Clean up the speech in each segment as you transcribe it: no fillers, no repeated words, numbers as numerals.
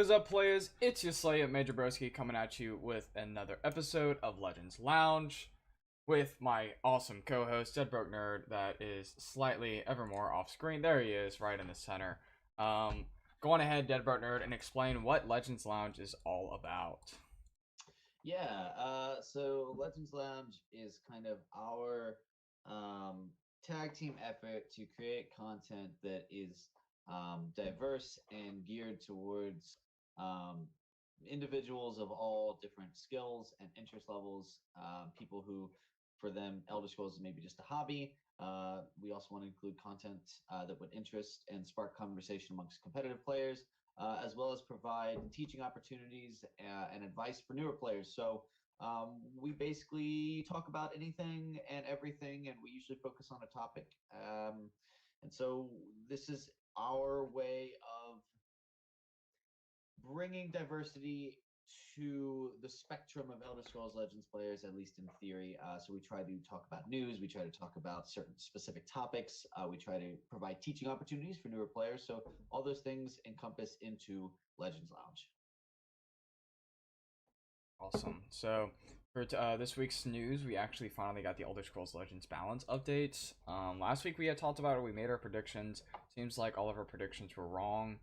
What is up, players? It's your Slay Major Broski coming at you with another episode of Legends Lounge with my awesome co-host, Dead Broke Nerd, that is slightly ever more off screen. There he is, right in the center. Go on ahead, Dead Broke Nerd, and explain what Legends Lounge is all about. So Legends Lounge is kind of our tag team effort to create content that is diverse and geared towards individuals of all different skills and interest levels. People who, for them, Elder Scrolls is maybe just a hobby. We also want to include content that would interest and spark conversation amongst competitive players, as well as provide teaching opportunities and advice for newer players. So we basically talk about anything and everything, and we usually focus on a topic. And so this is our way of bringing diversity to the spectrum of Elder Scrolls Legends players, at least in theory. So we try to talk about news, we try to talk about certain specific topics, we try to provide teaching opportunities for newer players. So all those things encompass into Legends Lounge. Awesome. So for this week's news, we actually finally got the Elder Scrolls Legends balance updates. Last week we had talked about it, we made our predictions. Seems like all of our predictions were wrong.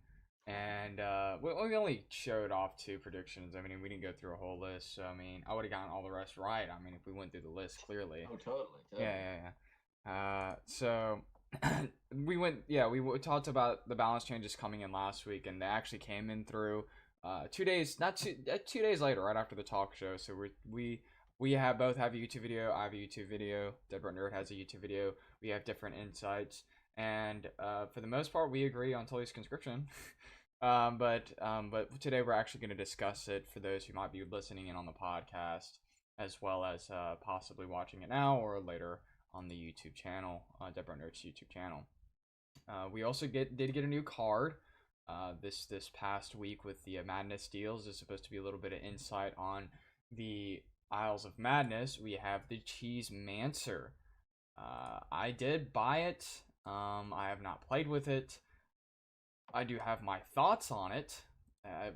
And we only showed off 2 predictions. I mean, we didn't go through a whole list. So, I mean, I would have gotten all the rest right. I mean, if we went through the list clearly. Oh, totally. So we talked about the balance changes coming in last week, and they actually came in through 2 days, 2 days later, right after the talk show. So we both have a YouTube video. I have a YouTube video. Deborah Nerd has a YouTube video. We have different insights, and for the most part, we agree on Tully's conscription. But today we're actually going to discuss it for those who might be listening in on the podcast, as well as possibly watching it now or later on the YouTube channel, Deborah Nerd's YouTube channel. We also did get a new card this past week with the Madness deals. There's supposed to be a little bit of insight on the Isles of Madness. We have the Cheesemancer. I did buy it. I have not played with it. I do have my thoughts on it.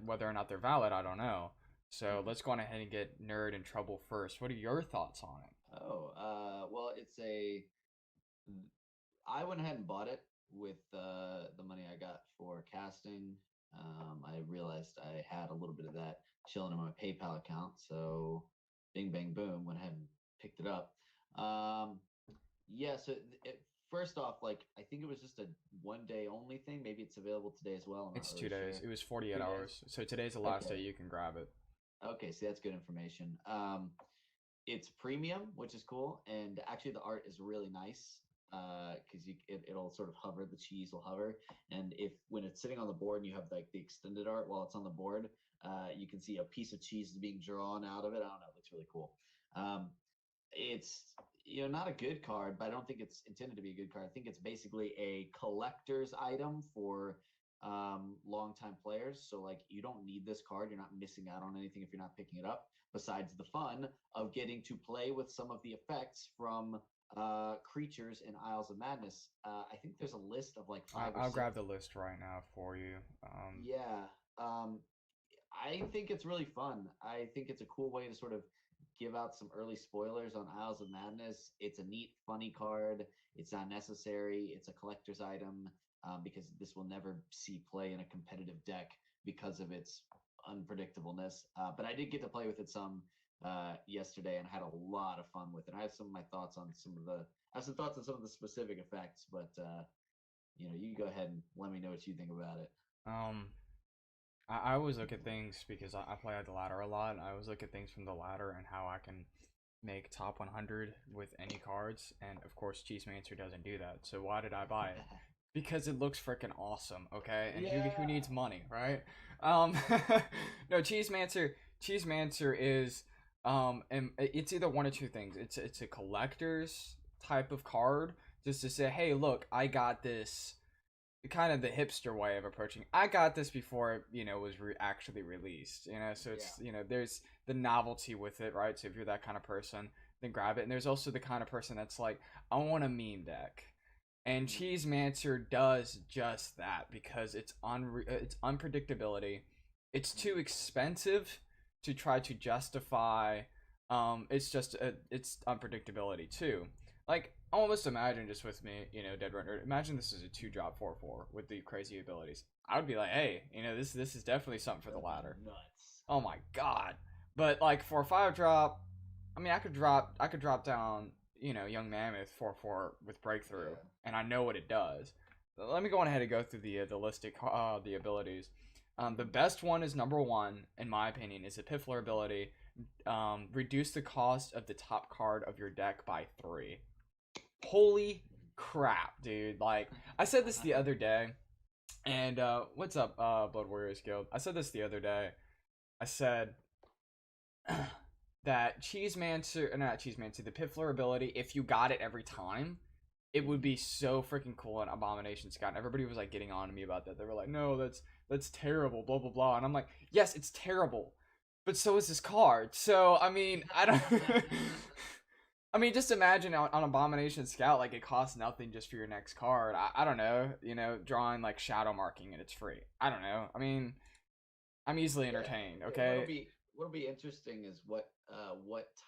Whether or not they're valid, I don't know. So let's go on ahead and get Nerd in trouble first. What are your thoughts on it? Well, I went ahead and bought it with the money I got for casting. I realized I had a little bit of that chilling in my PayPal account, so bing, bang, boom, went ahead and picked it up. First off, I think it was just a 1-day only thing. Maybe it's available today as well. It's 2 days. It was 48 hours. So today's the last day you can grab it. Okay, so that's good information. It's premium, which is cool, and actually the art is really nice because it'll sort of hover. The cheese will hover, and when it's sitting on the board and you have the extended art while it's on the board, you can see a piece of cheese is being drawn out of it. I don't know, it looks really cool. It's not a good card, but I don't think it's intended to be a good card. I think it's basically a collector's item for longtime players. So you don't need this card. You're not missing out on anything if you're not picking it up, besides the fun of getting to play with some of the effects from creatures in Isles of Madness. I think there's a list of 5 I'll grab the list right now for you. I think it's really fun. I think it's a cool way to sort of give out some early spoilers on Isles of Madness. It's a neat, funny card. It's not necessary. It's a collector's item because this will never see play in a competitive deck because of its unpredictableness. But I did get to play with it some yesterday and had a lot of fun with it. I have some of my thoughts on some of the specific effects, but you can go ahead and let me know what you think about it. I always look at things because I play at the ladder a lot. I always look at things from the ladder and how I can make top 100 with any cards. And of course, Cheesemancer doesn't do that. So why did I buy it? Because it looks freaking awesome, okay? And who needs money, right? No, Cheesemancer is and it's either one or two things. It's a collector's type of card, just to say, hey, look, I got this. Kind of the hipster way of approaching. I got this before it, was actually released, so it's, there's the novelty with it, right? So if you're that kind of person, then grab it. And there's also the kind of person that's like, I want a meme deck. And Cheesemancer does just that because it's unpredictability. it's too expensive to try to justify. It's just it's unpredictability too. Like almost imagine just with me, Dead Runner. Imagine this is a 2-drop 4/4 with the crazy abilities. I would be like, hey, this is definitely something for the ladder. Nuts. Oh my god! But like for a 5-drop, I mean, I could drop down, Young Mammoth 4/4 with Breakthrough, and I know what it does. Let me go on ahead and go through the list of the abilities. The best one is number 1, in my opinion, is the Piffler ability. Reduce the cost of the top card of your deck by 3. Holy crap, dude! Like I said this the other day, and what's up, Blood Warriors Guild? I said this the other day. I said that not Cheesemancer, the Piffler ability, if you got it every time, it would be so freaking cool in Abomination Scout. And everybody was like getting on to me about that. They were like, no, that's terrible, blah blah blah. And I'm like, yes, it's terrible, but so is this card. So I mean, I don't. I mean, just imagine on Abomination Scout, like it costs nothing just for your next card. I don't know, drawing like shadow marking and it's free. I don't know. I mean, I'm easily entertained. Okay. What'll be interesting is what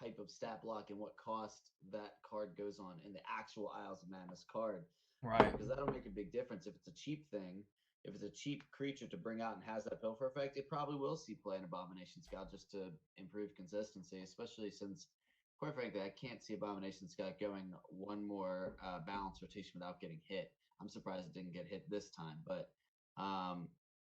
type of stat block and what cost that card goes on in the actual Isles of Madness card. Right. Because that'll make a big difference. If it's a cheap thing, if it's a cheap creature to bring out and has that pilfer effect, it probably will see play in Abomination Scout just to improve consistency, especially since, quite frankly, I can't see Abomination Scout going one more balance rotation without getting hit. I'm surprised it didn't get hit this time, but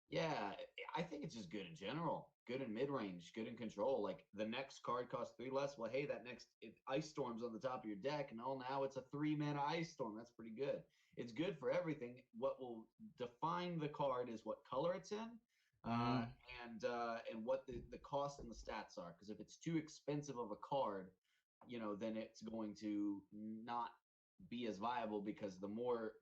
yeah, I think it's just good in general. Good in mid-range, good in control. Like the next card costs 3 less. Well, hey, that next Ice Storm's on the top of your deck, and now it's a 3-mana Ice Storm. That's pretty good. It's good for everything. What will define the card is what color it's in, and what the cost and the stats are. Because if it's too expensive of a card, then it's going to not be as viable, because the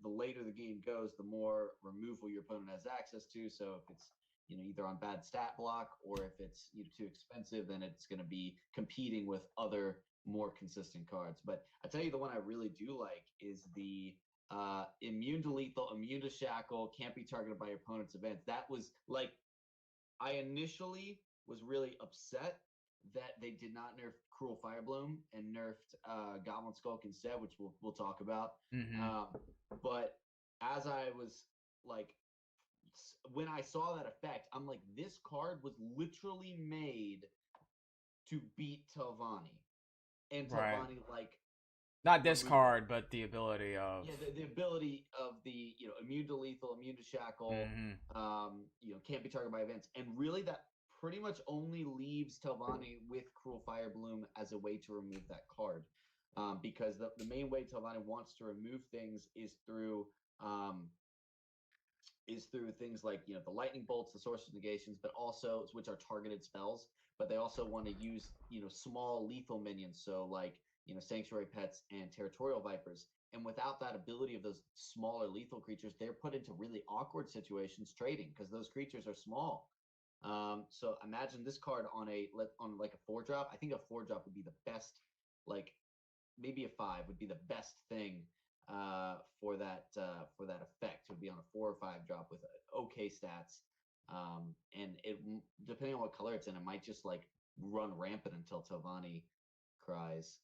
later the game goes, the more removal your opponent has access to. So if it's either on bad stat block, or if it's too expensive, then it's going to be competing with other more consistent cards. But I tell you, the one I really do like is the immune to lethal, immune to shackle, can't be targeted by your opponent's events. That was like, I initially was really upset that they did not nerf Cruel Firebloom and nerfed Goblin Skulk instead, which we'll talk about. But as I was like, when I saw that effect, I'm like, this card was literally made to beat Telvanni. And Telvanni, like, not this card, but the ability of the ability of the immune to lethal, immune to shackle, can't be targeted by events, and really that pretty much only leaves Telvanni with Cruel Firebloom as a way to remove that card, because the main way Telvanni wants to remove things is through things like the lightning bolts, the sorcerer's negations, but also, which are targeted spells. But they also want to use small lethal minions, so like sanctuary pets and territorial vipers. And without that ability of those smaller lethal creatures, they're put into really awkward situations trading, because those creatures are small. So imagine this card on like a 4-drop. I think a 4-drop would be the best. Like maybe a 5 would be the best thing for that effect. It would be on a 4 or 5-drop with okay stats. And it, depending on what color it's in, it might just like run rampant until Telvanni cries.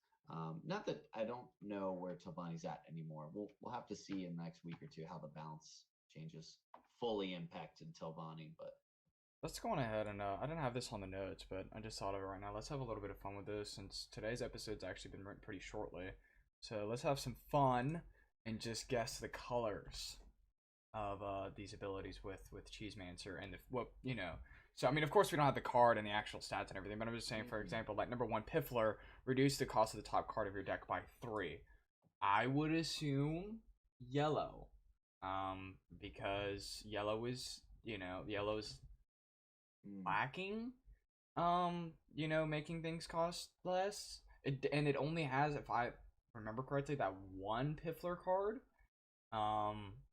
Not that I don't know where Telvanni's at anymore. We'll have to see in the next week or two how the balance changes fully impacted Telvanni. But let's go on ahead and I didn't have this on the notes, but I just thought of it right now. Let's have a little bit of fun with this, since today's episode's actually been written pretty shortly. So let's have some fun and just guess the colors of these abilities with Cheesemancer and So I mean, of course, we don't have the card and the actual stats and everything, but I'm just saying, for example, like number 1, Piffler, reduce the cost of the top card of your deck by 3. I would assume yellow, because yellow is lacking, making things cost less. And it only has, if I remember correctly, that 1 Piffler card.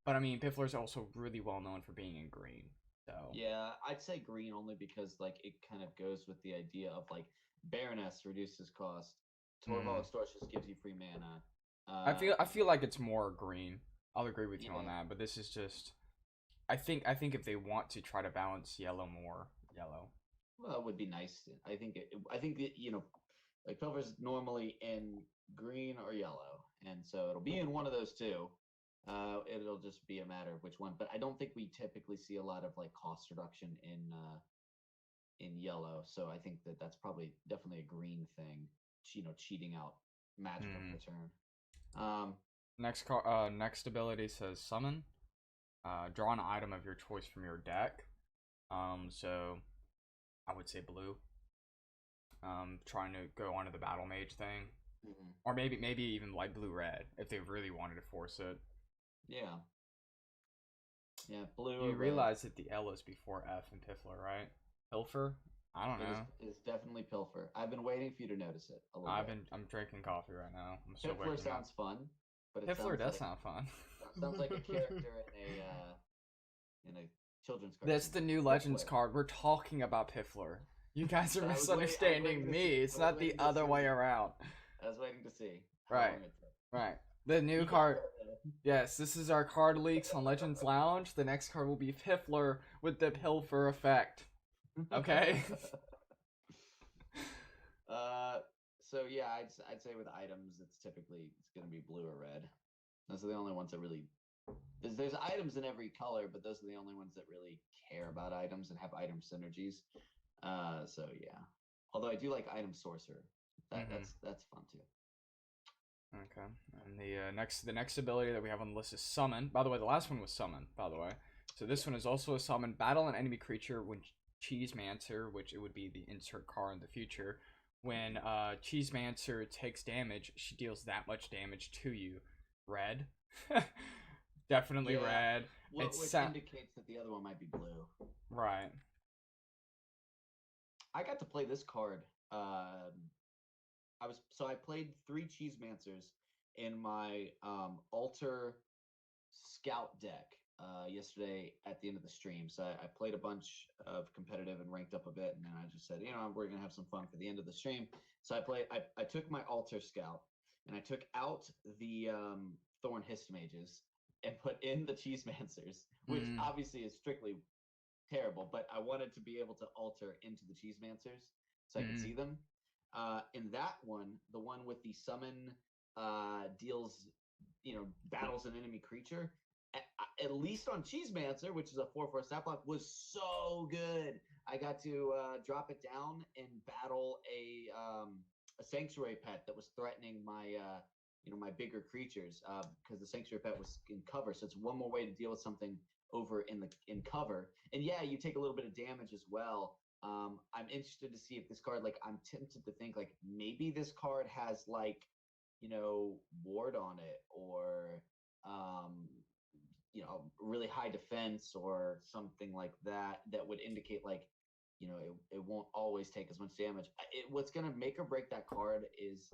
But I mean, Piffler's also really well known for being in green. So yeah, I'd say green only because like it kind of goes with the idea of like Baroness reduces cost, Torval Extortion gives you free mana. I feel like it's more green. I'll agree with you on that, but this is just, I think if they want to try to balance yellow more, yellow. Well, it would be nice. I think that, like Pilfer's normally in green or yellow, and so it'll be in one of those two. It'll just be a matter of which one. But I don't think we typically see a lot of like cost reduction in yellow. So I think that that's probably definitely a green thing. Cheating out magic of the turn. Next ability says summon. Draw an item of your choice from your deck. So I would say blue. Trying to go onto the battle mage thing, or maybe even light blue red if they really wanted to force it. Yeah. Yeah, blue. You realize that the L is before F in Piffler, right? Pilfer? I don't know. It's definitely Pilfer. I've been waiting for you to notice it a little bit. I'm drinking coffee right now. I'm still Piffler waking sounds up. fun, but Piffler does sound fun. Sounds like a character in a children's cartoon. That's the new Legends card. We're talking about Piffler. You guys are misunderstanding me. It's not the other way around. I was waiting to see. Right. The new card. Yes, this is our card leaks on Legends Lounge. The next card will be Piffler with the Pilfer effect. Okay. So yeah, I'd say with items, it's gonna be blue or red. Those are the only ones that really. There's items in every color, but those are the only ones that really care about items and have item synergies. So yeah. Although I do like item sorcerer. That's fun too. Okay. And the next ability that we have on the list is summon. By the way, the last one was summon, by the way. So this one is also a summon. Battle an enemy creature when Cheesemancer, which it would be the insert card in the future. When Cheesemancer takes damage, she deals that much damage to you. Red. Definitely red. Which indicates that the other one might be blue. Right. I got to play this card. I played 3 Cheesemancers in my Alter Scout deck yesterday at the end of the stream. So I played a bunch of competitive and ranked up a bit, and then I just said, we're gonna have some fun for the end of the stream. So I took my Alter Scout and I took out the Thorn Histmages and put in the Cheesemancers, which obviously is strictly terrible, but I wanted to be able to alter into the Cheesemancers so I could see them. In that one, the one with the summon deals, battles an enemy creature, at least on Cheesemancer, which is a 4/4 stat block, was so good. I got to drop it down and battle a sanctuary pet that was threatening my my bigger creatures because the sanctuary pet was in cover. So it's one more way to deal with something over in cover. And yeah, you take a little bit of damage as well. I'm interested to see if this card, like, I'm tempted to think like maybe this card has like, ward on it, or really high defense or something like that would indicate like, it won't always take as much damage. What's going to make or break that card is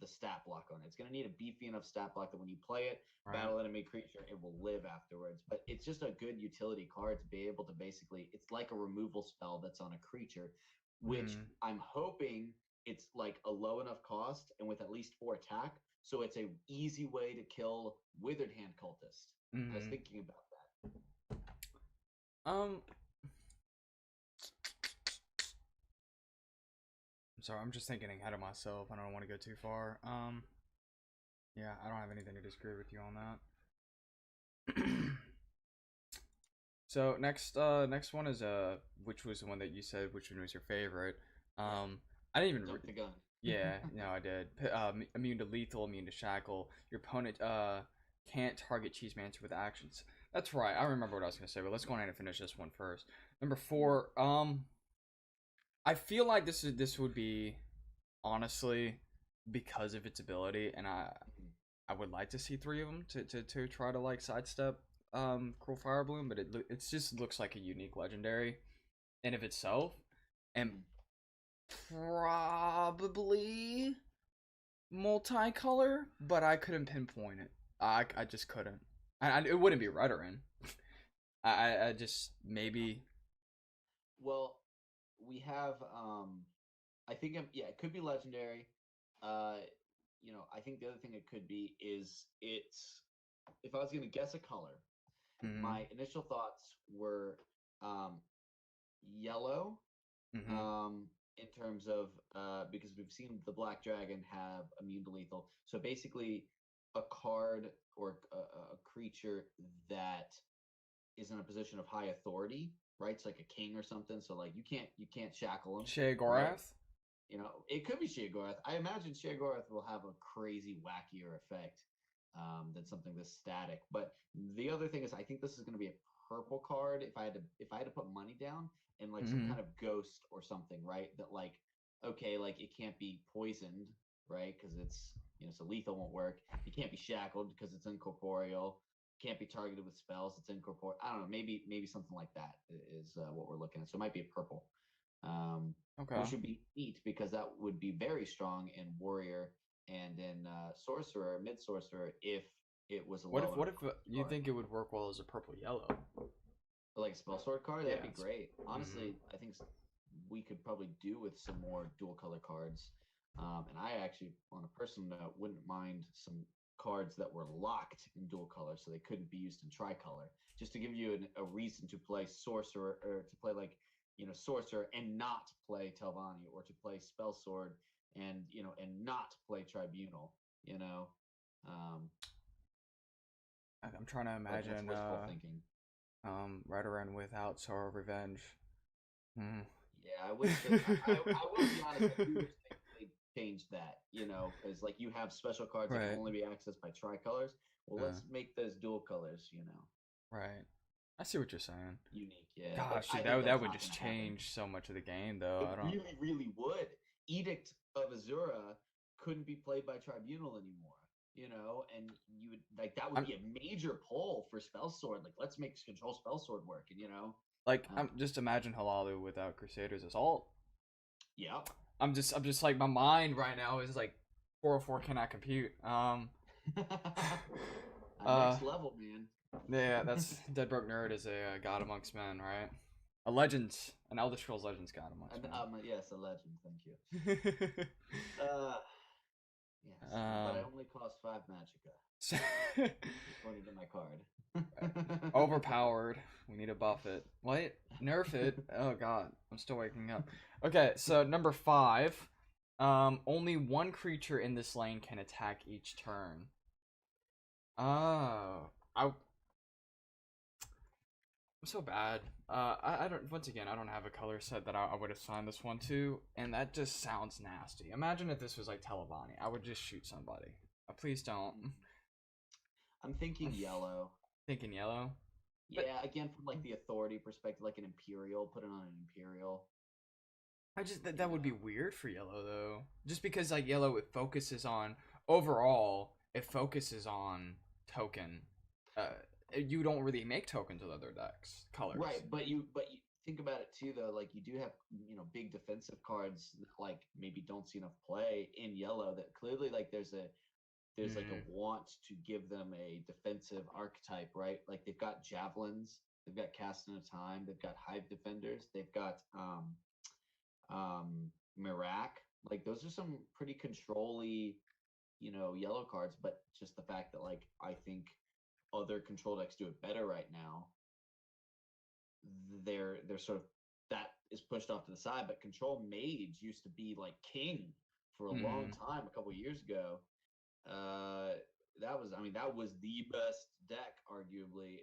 the stat block on it. It's going to need a beefy enough stat block that when you play it, battle enemy creature, it will live afterwards. But it's just a good utility card to be able to basically, it's like a removal spell that's on a creature, which I'm hoping it's like a low enough cost and with at least 4 attack, so it's a easy way to kill Withered Hand Cultist. I was thinking about that. Sorry, I'm just thinking ahead of myself. I don't want to go too far. Yeah, I don't have anything to disagree with you on that. So next one is which was the one that you said, which one was your favorite? I didn't even Jump the gun. Yeah, no, I did. Immune to lethal, immune to shackle. Your opponent can't target Cheesemancer with actions. That's right. I remember what I was gonna say, but let's go ahead and finish this one first. Number 4. I feel like this would be, honestly, because of its ability, and I would like to see 3 of them to try to like sidestep Cruel Fire Bloom, but it just looks like a unique legendary in of itself, and probably multicolor, but I couldn't pinpoint it. I just couldn't. It wouldn't be Redoran. I just maybe. Well, we have I think it could be legendary. I think the other thing it could be is it's, if I was going to guess a color, my initial thoughts were yellow. Mm-hmm. In terms of because we've seen the Black Dragon have immune to lethal. So basically, a card or a creature that is in a position of high authority, right? It's like a king or something. So like you can't shackle him, right? Sheogorath? It could be Sheogorath. I imagine Sheogorath will have a crazy, wackier effect than something this static. But the other thing is, I think this is going to be a purple card. If I had to put money down and like some Mm-hmm. kind of ghost or something, right? That like, okay, like it can't be poisoned, right? Because so lethal won't work. It can't be shackled because it's incorporeal. Can't be targeted with spells. It's incorporeal. I don't know. Maybe something like that is what we're looking at. So it might be a purple. Um, Okay. which would be neat because that would be very strong in warrior and in sorcerer, mid sorcerer, if it was a What low if enough what if you card. think it would work well as a purple yellow? Like a spell sword card, Yeah. that'd be great. Mm-hmm. Honestly, I think we could probably do with some more dual color cards. And I actually, on a personal note, wouldn't mind some cards that were locked in dual color so they couldn't be used in tricolor, just to give you a reason to play sorcerer or to play like sorcerer and not play Telvanni, or to play spell sword and not play tribunal. You know, um, I'm trying to but that's imagine wishful thinking. right around without Sorrow of Revenge. Hmm. Yeah, I wish that I will be honest. I do wish they changed that. Because like you have special cards that can Right. only be accessed by tricolors. Well, Uh, let's make those dual colors. right. I see what you're saying. Unique. Yeah, but Gosh, I dude, think that that's would not just going to happen. change so much of the game, though. It I don't. really, really would. Edict of Azura couldn't be played by Tribunal anymore. And you would like that would I'm be a major pull for Spell Sword. Like, let's make Control Spell Sword work. I'm just imagine Hlaalu without Crusader's Assault. Yeah. I'm just like my mind right now is like 404 cannot compute. Uh, Next level, man. yeah, that's Dead Broke Nerd is a god amongst men, right? A legend, an Elder Scrolls Legends god amongst And yes, a legend. Thank you. men. Uh, yes, but I um, only cost 5 magicka so- according to my card. overpowered. We need to buff it. What? Nerf it? Oh god, I'm still waking up. Okay, so number 5. Only one creature in this lane can attack each turn. Oh, I'm so bad. I don't. Once again, I don't have a color set that I would assign this one to, and that just sounds nasty. Imagine if this was like Televani. I would just shoot somebody. Please don't. I'm thinking yellow. Thinking yellow, but Yeah, again from like the authority perspective, like an imperial, put it on an imperial. I just that You would be know, weird for yellow though. Just because like yellow, it focuses on overall. It focuses on token. Uh, you don't really make tokens with other decks colors. right? But you think about it too, though. Like you do have big defensive cards that like maybe don't see enough play in yellow. That clearly like there's like a Mm, want to give them a defensive archetype, right? Like they've got javelins, they've got cast in a time, they've got hive defenders, they've got Mirak. Like those are some pretty controlly, yellow cards. But just the fact that like I think other control decks do it better right now, they're sort of that is pushed off to the side. But control mage used to be like king for a long mm, time, a couple years ago. That was the best deck, arguably.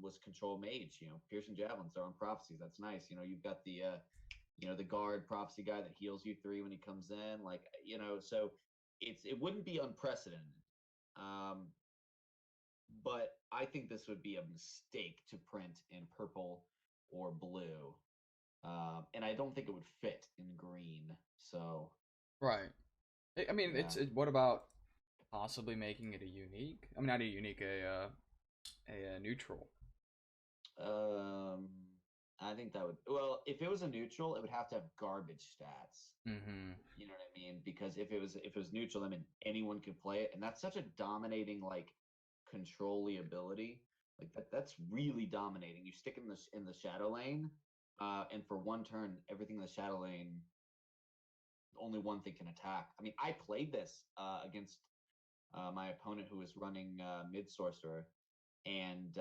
Was Control Mage. Piercing Javelins are on Prophecies. That's nice. You've got the guard prophecy guy that heals you 3 when he comes in. Like, so it wouldn't be unprecedented. Um, but I think this would be a mistake to print in purple or blue. And I don't think it would fit in green. So right. I mean, yeah. what about possibly making it a unique? I mean, not a unique, a neutral. Um, I think that would well, if it was a neutral, it would have to have garbage stats. Mm-hmm. You know what I mean? Because if it was neutral, I mean anyone could play it, and that's such a dominating like controlly ability. Like that's really dominating. You stick in the shadow lane, and for one turn, everything in the shadow lane, only one thing can attack. I mean, I played this against my opponent who was running mid sorcerer, and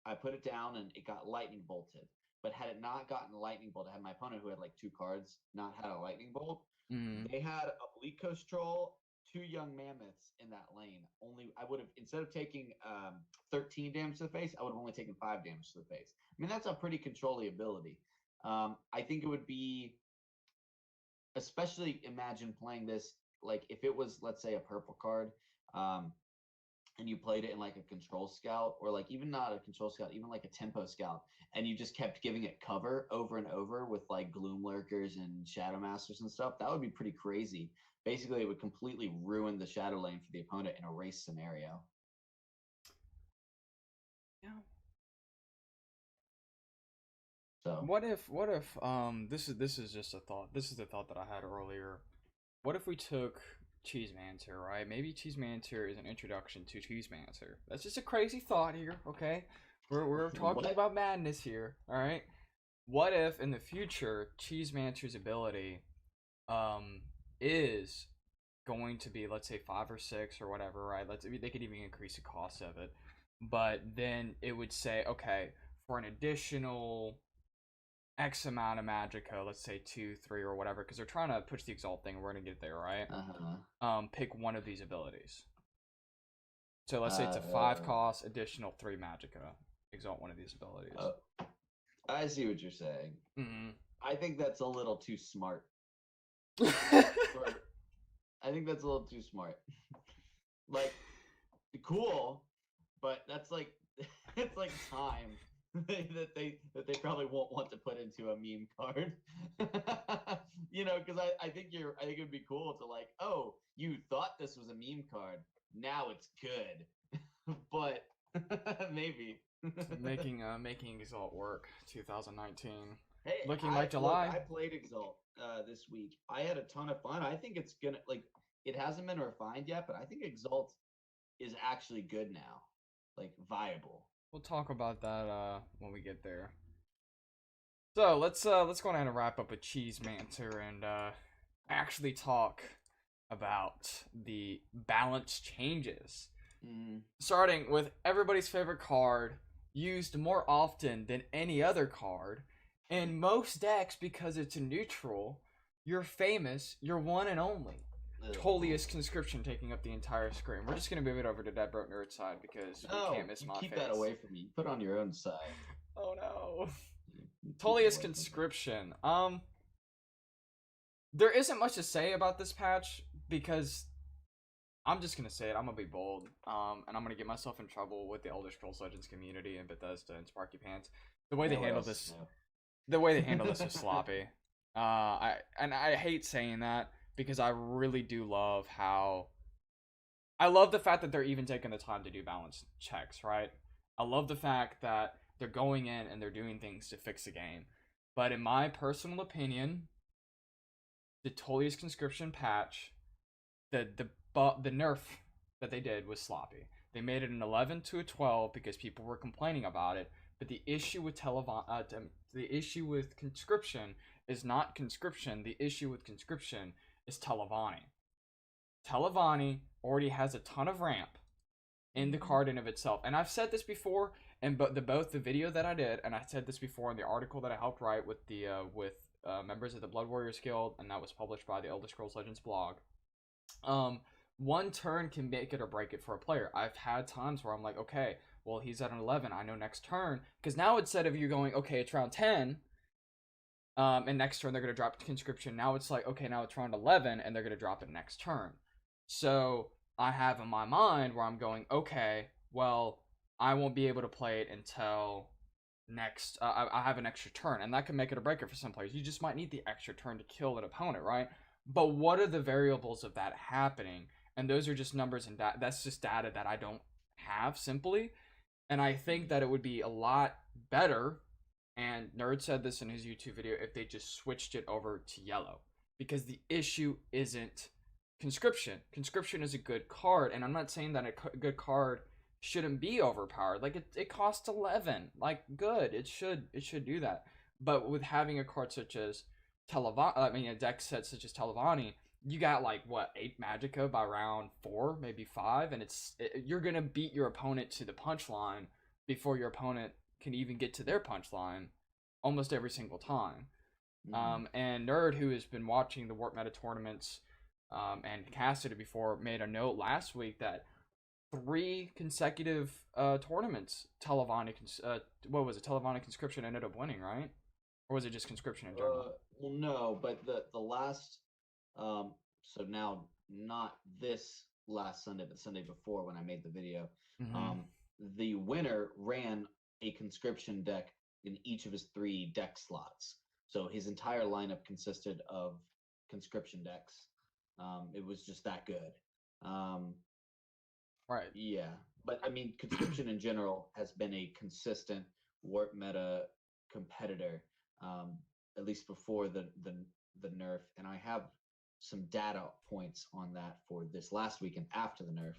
I put it down and it got lightning bolted. but had it not gotten a lightning bolt, I had my opponent who had like 2 cards not had a lightning bolt. Mm. They had a Bleak Coast Troll, 2 young mammoths in that lane. Only I would have, instead of taking 13 damage to the face, I would have only taken 5 damage to the face. I mean, that's a pretty controlly ability. I think it would be, especially imagine playing this like if it was, let's say, a purple card, and you played it in like a control scout, or like even not a control scout, even like a tempo scout, and you just kept giving it cover over and over with like gloom lurkers and shadow masters and stuff. That would be pretty crazy. Basically, it would completely ruin the shadow lane for the opponent in a race scenario. Yeah. So What if this is just a thought. This is the thought that I had earlier. What if we took Cheesemancer, right? Maybe Cheesemancer is an introduction to Cheesemancer. That's just a crazy thought here, okay? We're talking about madness here, all right? What if in the future Cheesemancer's ability is going to be, let's say, 5 or 6 or whatever, right? They could even increase the cost of it. But then it would say, okay, for an additional X amount of Magica, let's say 2, 3, or whatever, because they're trying to push the Exalt thing. We're gonna get there, right? Pick one of these abilities. So let's say it's a 5 cost, additional 3 Magica. Exalt one of these abilities. I see what you're saying. Mm-hmm. I think that's a little too smart. I think that's a little too smart. Like, cool, but that's like it's like time that they probably won't want to put into a meme card. You know, because I think it would be cool to like, oh, you thought this was a meme card, now it's good. But maybe making Exalt work 2019. Hey, looking like July. Look, I played Exalt this week. I had a ton of fun. I think it's gonna, like, it hasn't been refined yet, but I think Exalt is actually good now, like viable. We'll talk about that when we get there. So let's go ahead and wrap up with Cheesemancer and actually talk about the balance changes. Starting with everybody's favorite card, used more often than any other card in most decks because it's a neutral. You're famous. You're one and only. Toliest Conscription taking up the entire screen. We're just gonna move it over to Dead Broke Nerd side because we can't miss my keep face. That away from me. Put on your own side. Oh no. Toliest Conscription. There isn't much to say about this patch because I'm just gonna say it. I'm gonna be bold. And I'm gonna get myself in trouble with the Elder Scrolls Legends community and Bethesda and Sparky Pants. The way they handle this, is sloppy. I hate saying that because I really do love how. I love the fact that they're even taking the time to do balance checks, right? I love the fact that they're going in and they're doing things to fix the game. But in my personal opinion, the Toliest Conscription patch, the nerf that they did was sloppy. They made it an 11 to a 12 because people were complaining about it. But the issue with Conscription is not Conscription. The issue with Conscription is Telvanni. Telvanni already has a ton of ramp in the card in of itself. And I've said this before in both the video that I did, and I said this before in the article that I helped write with the members of the Blood Warriors Guild, and that was published by the Elder Scrolls Legends blog. One turn can make it or break it for a player. I've had times where I'm like, okay, well, he's at an 11. I know next turn. Because now instead of you going, okay, it's round 10, and next turn they're going to drop Conscription. Now it's like, okay, now it's round 11, and they're going to drop it next turn. So I have in my mind where I'm going, okay, well, I won't be able to play it until next. I have an extra turn, and that can make it or break it for some players. You just might need the extra turn to kill an opponent, right? But what are the variables of that happening? And those are just numbers and that's just data that I don't have simply. And I think that it would be a lot better, and Nerd said this in his YouTube video, if they just switched it over to yellow. Because the issue isn't Conscription. Conscription is a good card, and I'm not saying that a good card shouldn't be overpowered. Like, it costs 11. Like, good. It should do that. But with having a card such as a deck set such as Telvanni, you got like what, 8 Magicka by round 4, maybe 5, and you're gonna beat your opponent to the punchline before your opponent can even get to their punchline. almost every single time. Mhm. And Nerd, who has been watching the Warp Meta tournaments and casted it before, made a note last week that three consecutive tournaments, what was it? Televonic Conscription ended up winning, right? Or was it just Conscription in general? Well, no, but the last, um, so now not this last Sunday, but Sunday before when I made the video, Mm-hmm. um, the winner ran a conscription deck in each of his three deck slots. So his entire lineup consisted of conscription decks. It was just that good. Um, Right. yeah, but I mean, conscription in general has been a consistent warp meta competitor, um, at least before the nerf, and I have some data points on that for this last week and after the nerf.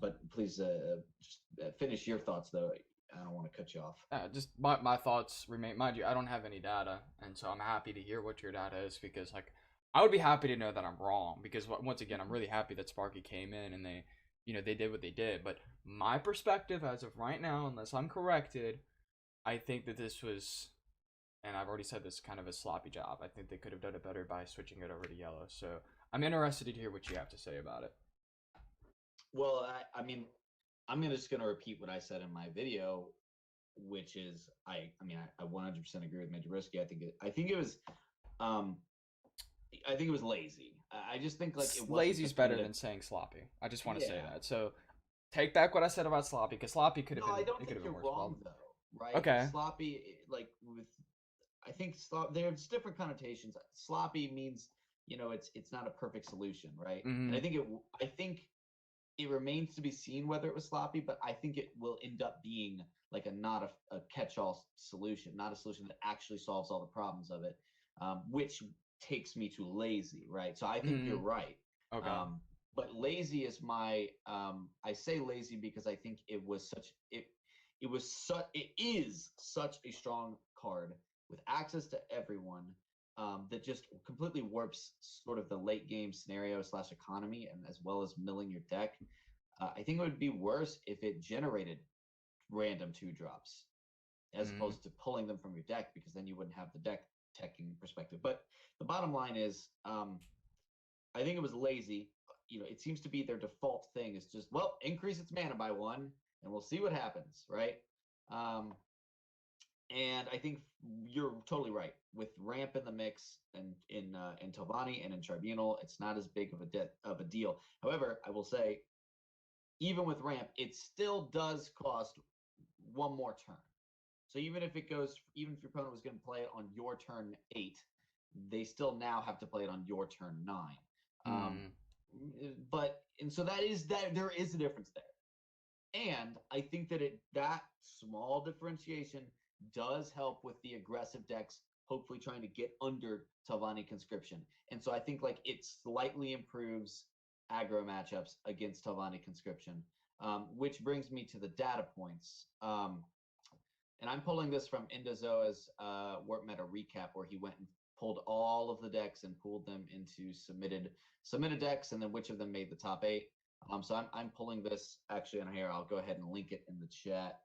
But please just finish your thoughts, though. I don't want to cut you off. Just my thoughts remain. Mind you, I don't have any data, and so I'm happy to hear what your data is because like I would be happy to know that I'm wrong because once again I'm really happy that Sparky came in and they did what they did. But my perspective as of right now, unless I'm corrected, I think that this was, and I've already said this, kind of a sloppy job. I think they could have done it better by switching it over to yellow. So I'm interested to hear what you have to say about it. Well, I mean, I'm just going to repeat what I said in my video, which is I 100% agree with Major Risky. Um, I think it was lazy. I just think like it wasn't Lazy's better definitive. than saying sloppy. I just want to say Yeah. that. So take back what I said about sloppy because sloppy could have No, I been don't it could think have been you're worse. wrong Well, though, right? okay. Sloppy, like with, I think there's different connotations. Sloppy means it's not a perfect solution, right? And Mm-hmm. I think it remains to be seen whether it was sloppy, but I think it will end up being like not a catch-all solution, not a solution that actually solves all the problems of it, which takes me to lazy, right? So I think you're Mm-hmm. right. Okay. Um, but lazy is I say lazy because I think it is such a strong card with access to everyone, that just completely warps sort of the late game scenario slash economy and as well as milling your deck. I think it would be worse if it generated random two drops as Mm-hmm. opposed to pulling them from your deck, because then you wouldn't have the deck teching perspective. But the bottom line is, I think it was lazy. It seems to be their default thing is just, well, increase its mana by one and we'll see what happens, right? Um, and I think you're totally right. With ramp in the mix and in Tovani and in Tribunal, it's not as big of a deal. However, I will say, even with ramp, it still does cost one more turn. So even if your opponent was going to play it on your turn 8, they still now have to play it on your turn 9. Um, Mm-hmm. and so that there is a difference there. And I think that small differentiation does help with the aggressive decks, hopefully trying to get under Talvani Conscription. And so I think like it slightly improves aggro matchups against Talvani Conscription, which brings me to the data points. And I'm pulling this from Indozoa's Warp Meta recap, where he went and pulled all of the decks and pooled them into submitted decks, and then which of them made the top 8. So I'm pulling this actually in here. I'll go ahead and link it in the chat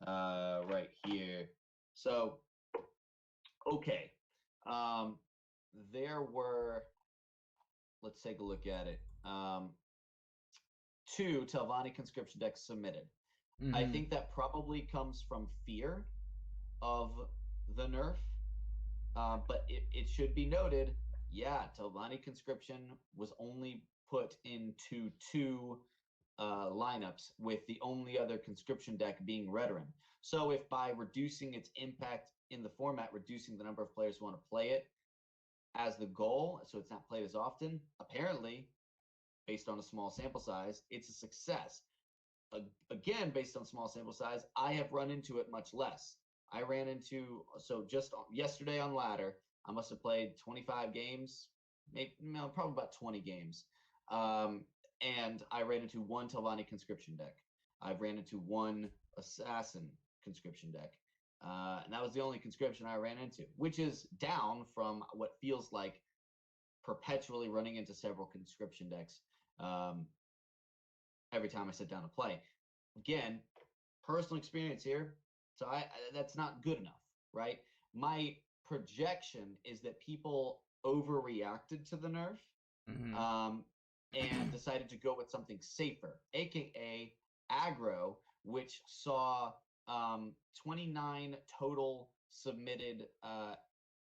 right here. So okay, um, there were. Let's take a look at it. 2 Telvanni conscription decks submitted. I Mm-hmm. think that probably comes from fear of the nerf. But it should be noted, yeah, Telvanni conscription was only put into 2 lineups, with the only other conscription deck being Redoran. So if by reducing its impact in the format, reducing the number of players who want to play it as the goal, so it's not played as often, apparently, based on a small sample size, it's a success. Again, based on small sample size, I have run into it much less. I ran into, so just yesterday on ladder, I must have played 25 games, maybe probably about 20 games. And I ran into one Telvanni conscription deck. I ran into one assassin conscription deck. And that was the only conscription I ran into, which is down from what feels like perpetually running into several conscription decks every time I sit down to play. Again, personal experience here. So that's not good enough, right? my projection is that people overreacted to the nerf, and decided to go with something safer, aka aggro, which saw 29 total submitted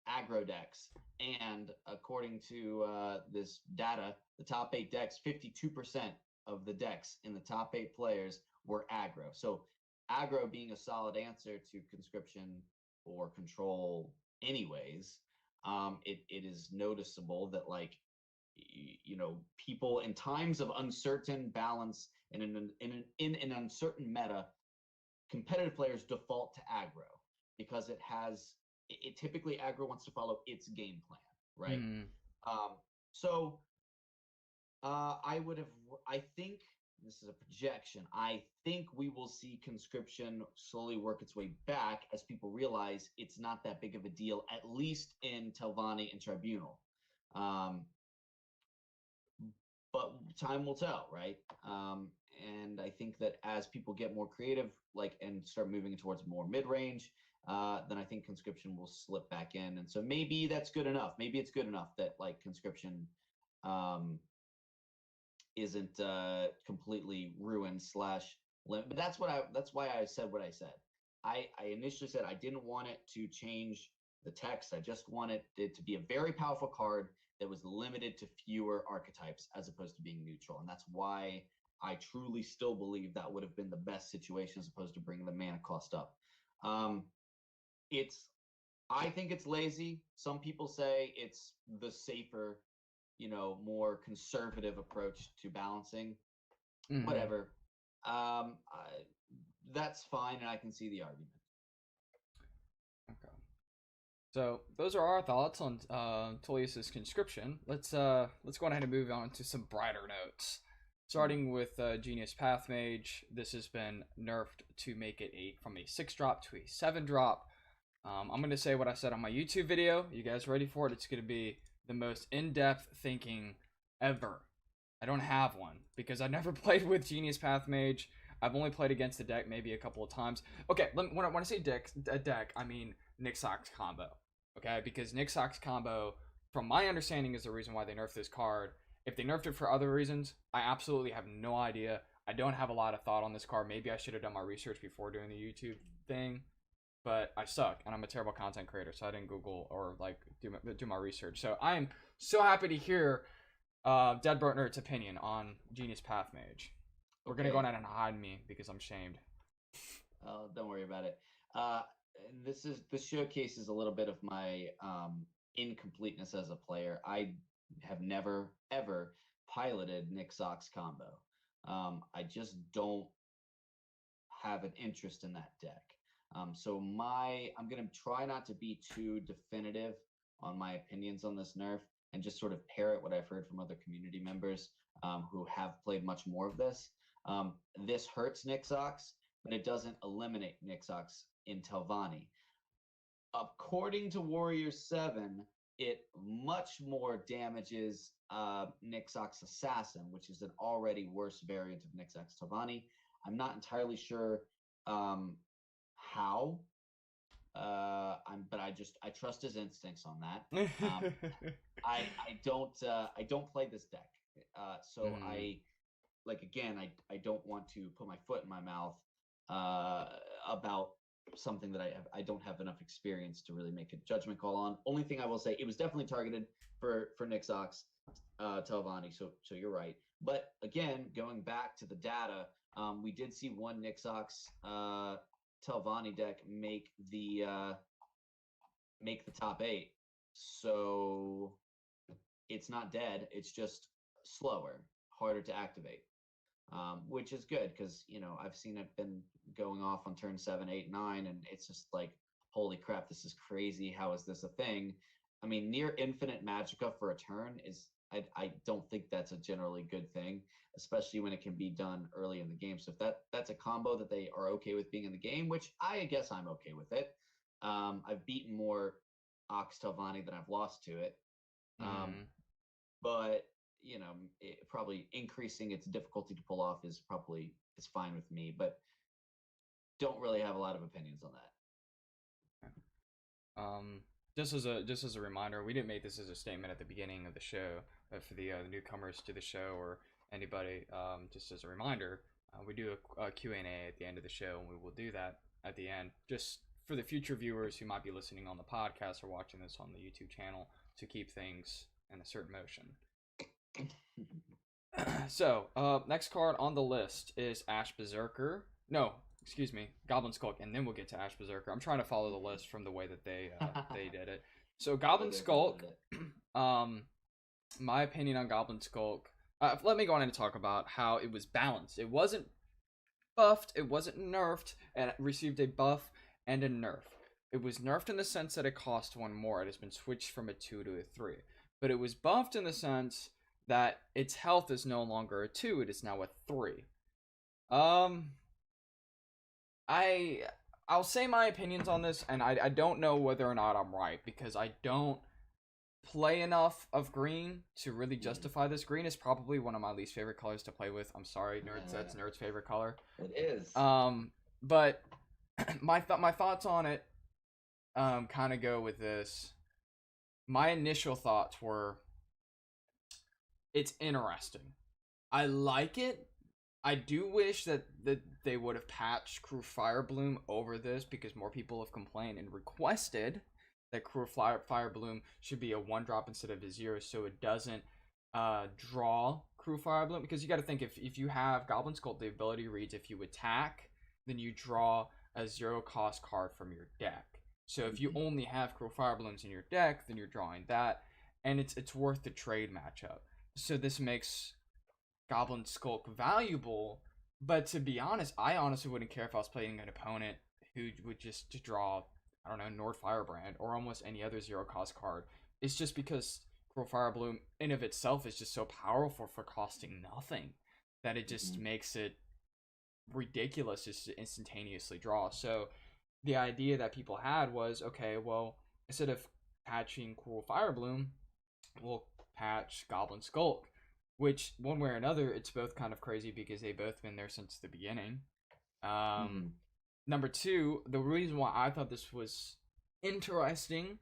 aggro decks. And according to this data, the top 8 decks, 52% of the decks in the top 8 players were aggro. So aggro being a solid answer to conscription or control anyways, it is noticeable that, like, people in times of uncertain balance and in an uncertain meta, competitive players default to aggro because it typically aggro wants to follow its game plan, right? So I think this is a projection. I think we will see conscription slowly work its way back as people realize it's not that big of a deal, at least in Telvanni and Tribunal. But time will tell, right? And I think that as people get more creative, and start moving towards more mid-range, then I think conscription will slip back in. And so maybe that's good enough. Maybe it's good enough that conscription isn't completely ruined / but that's why I said what I said. I initially said I didn't want it to change the text. I just wanted it to be a very powerful card that was limited to fewer archetypes as opposed to being neutral. And that's why I truly still believe that would have been the best situation as opposed to bringing the mana cost up. I think it's lazy. Some people say it's the safer, more conservative approach to balancing. Whatever. That's fine, and I can see the argument. Okay. So those are our thoughts on Tullius's conscription. Let's go ahead and move on to some brighter notes. Starting with Genius Pathmage, this has been nerfed to make it from a 6-drop to a 7-drop. I'm going to say what I said on my YouTube video. You guys ready for it? It's going to be the most in-depth thinking ever. I don't have one because I never played with Genius Pathmage. I've only played against the deck maybe a couple of times. Okay, when I say deck, I mean Nixox combo. Okay, because Nixox combo, from my understanding, is the reason why they nerfed this card. If they nerfed it for other reasons, I absolutely have no idea. I don't have a lot of thought on this card. Maybe I should have done my research before doing the YouTube thing, but I suck and I'm a terrible content creator, so I didn't Google or do my research. So I am so happy to hear Dead Burtner's opinion on Genius Pathmage. We're gonna go ahead and hide me because I'm shamed. Oh, don't worry about it. This showcases a little bit of my incompleteness as a player. I have never ever piloted Nixox combo. I just don't have an interest in that deck. So I'm gonna try not to be too definitive on my opinions on this nerf and just sort of parrot what I've heard from other community members who have played much more of this. This hurts Nixox, but it doesn't eliminate Nixox in Telvanni. According to Warrior 7, it much more damages Nixox Assassin, which is an already worse variant of Nixox Telvanni. I'm not entirely sure how, but I trust his instincts on that. I don't play this deck, so I don't want to put my foot in my mouth about something that I don't have enough experience to really make a judgment call on. Only thing I will say, it was definitely targeted for Nixox Telvanni, so you're right. But again, going back to the data, we did see one Nixox Telvanni deck make the top 8. So it's not dead, it's just slower, harder to activate. Which is good because I've seen it been going off on turn 7, 8, 9, and it's just like, holy crap, this is crazy. How is this a thing? I mean, near infinite magicka for a turn is I don't think that's a generally good thing, especially when it can be done early in the game. So if that's a combo that they are okay with being in the game, which I guess I'm okay with it. I've beaten more Ox Telvanni than I've lost to it. But probably increasing its difficulty to pull off is fine with me, but don't really have a lot of opinions on that. just as a reminder, we didn't make this as a statement at the beginning of the show, but for the newcomers to the show or anybody, just as a reminder, we do a Q&A at the end of the show, and we will do that at the end, just for the future viewers who might be listening on the podcast or watching this on the YouTube channel to keep things in a certain motion. So, next card on the list is Ash Berserker. No, excuse me, Goblin Skulk, and then we'll get to Ash Berserker. I'm trying to follow the list from the way that they did it. So Goblin Skulk, my opinion on Goblin Skulk. Let me go on and talk about how it was balanced. It wasn't buffed, it wasn't nerfed, and it received a buff and a nerf. It was nerfed in the sense that it cost one more. It has been switched from a 2 to a 3. But it was buffed in the sense that its health is no longer a 2, it is now a 3. I'll say my opinions on this, and I don't know whether or not I'm right, because I don't play enough of green to really justify this. Green is probably one of my least favorite colors to play with. I'm sorry, nerds, that's Nerd's favorite color. It is. But my thoughts on it kind of go with this. My initial thoughts were, it's interesting. I like it. I do wish that they would have patched Crew Fire Bloom over this, because more people have complained and requested that Crew Fire Bloom should be a 1-drop instead of a 0, so it doesn't draw Crew Fire Bloom. Because you got to think, if you have Goblin Skulk, the ability reads, if you attack, then you draw a 0-cost card from your deck. So if you only have Crew Fire Blooms in your deck, then you're drawing that, and it's worth the trade matchup. So this makes Goblin Skulk valuable, but to be honest, I honestly wouldn't care if I was playing an opponent who would just draw, I don't know, Nord Firebrand or almost any other 0-cost card. It's just because Crew Fire Bloom in of itself is just so powerful for costing nothing that it just makes it ridiculous just to instantaneously draw. So the idea that people had was, okay, well, instead of patching Crew Fire Bloom, we'll patch Goblin Skulk, which one way or another, it's both kind of crazy because they've both been there since the beginning. Number two, the reason why I thought this was interesting,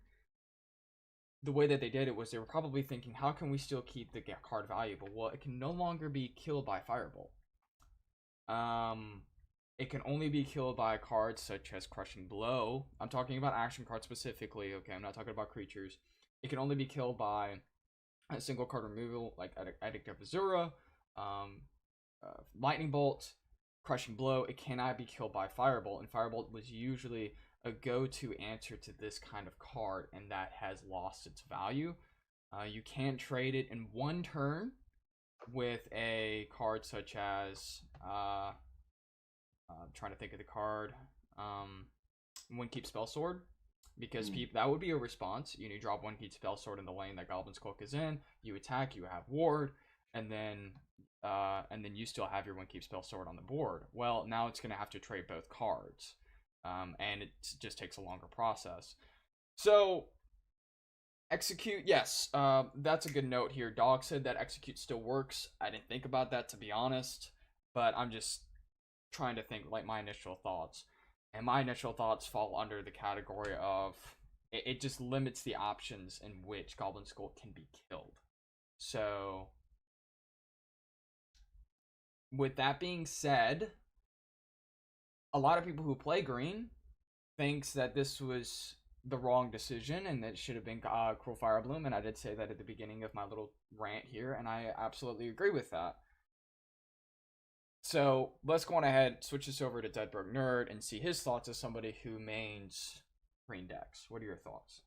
the way that they did it, was they were probably thinking, how can we still keep the card valuable? Well, it can no longer be killed by Firebolt. It can only be killed by cards such as Crushing Blow. I'm talking about action cards specifically, okay? I'm not talking about creatures. It can only be killed by a single card removal, like Edict of Azura, Lightning Bolt, Crushing Blow. It cannot be killed by Firebolt, and Firebolt was usually a go-to answer to this kind of card, and that has lost its value. You can't trade it in one turn with a card such as I'm trying to think of the card, One Keep Spellsword, because that would be a response. You drop One Keep Spellsword in the lane that Goblin Skulk is in, you attack, you have ward, and then you still have your One Keep Spellsword on the board. Well, now it's going to have to trade both cards, and it just takes a longer process. So Execute, yes, that's a good note here. Dog said that Execute still works. I didn't think about that, to be honest, but I'm just trying to think like my initial thoughts. And my initial thoughts fall under the category of it just limits the options in which Goblin Skull can be killed. So with that being said, a lot of people who play green thinks that this was the wrong decision and that it should have been Cruel Fire Bloom, and I did say that at the beginning of my little rant here, and I absolutely agree with that. So let's go on ahead, switch this over to Deadberg Nerd, and see his thoughts as somebody who mains green decks. What are your thoughts?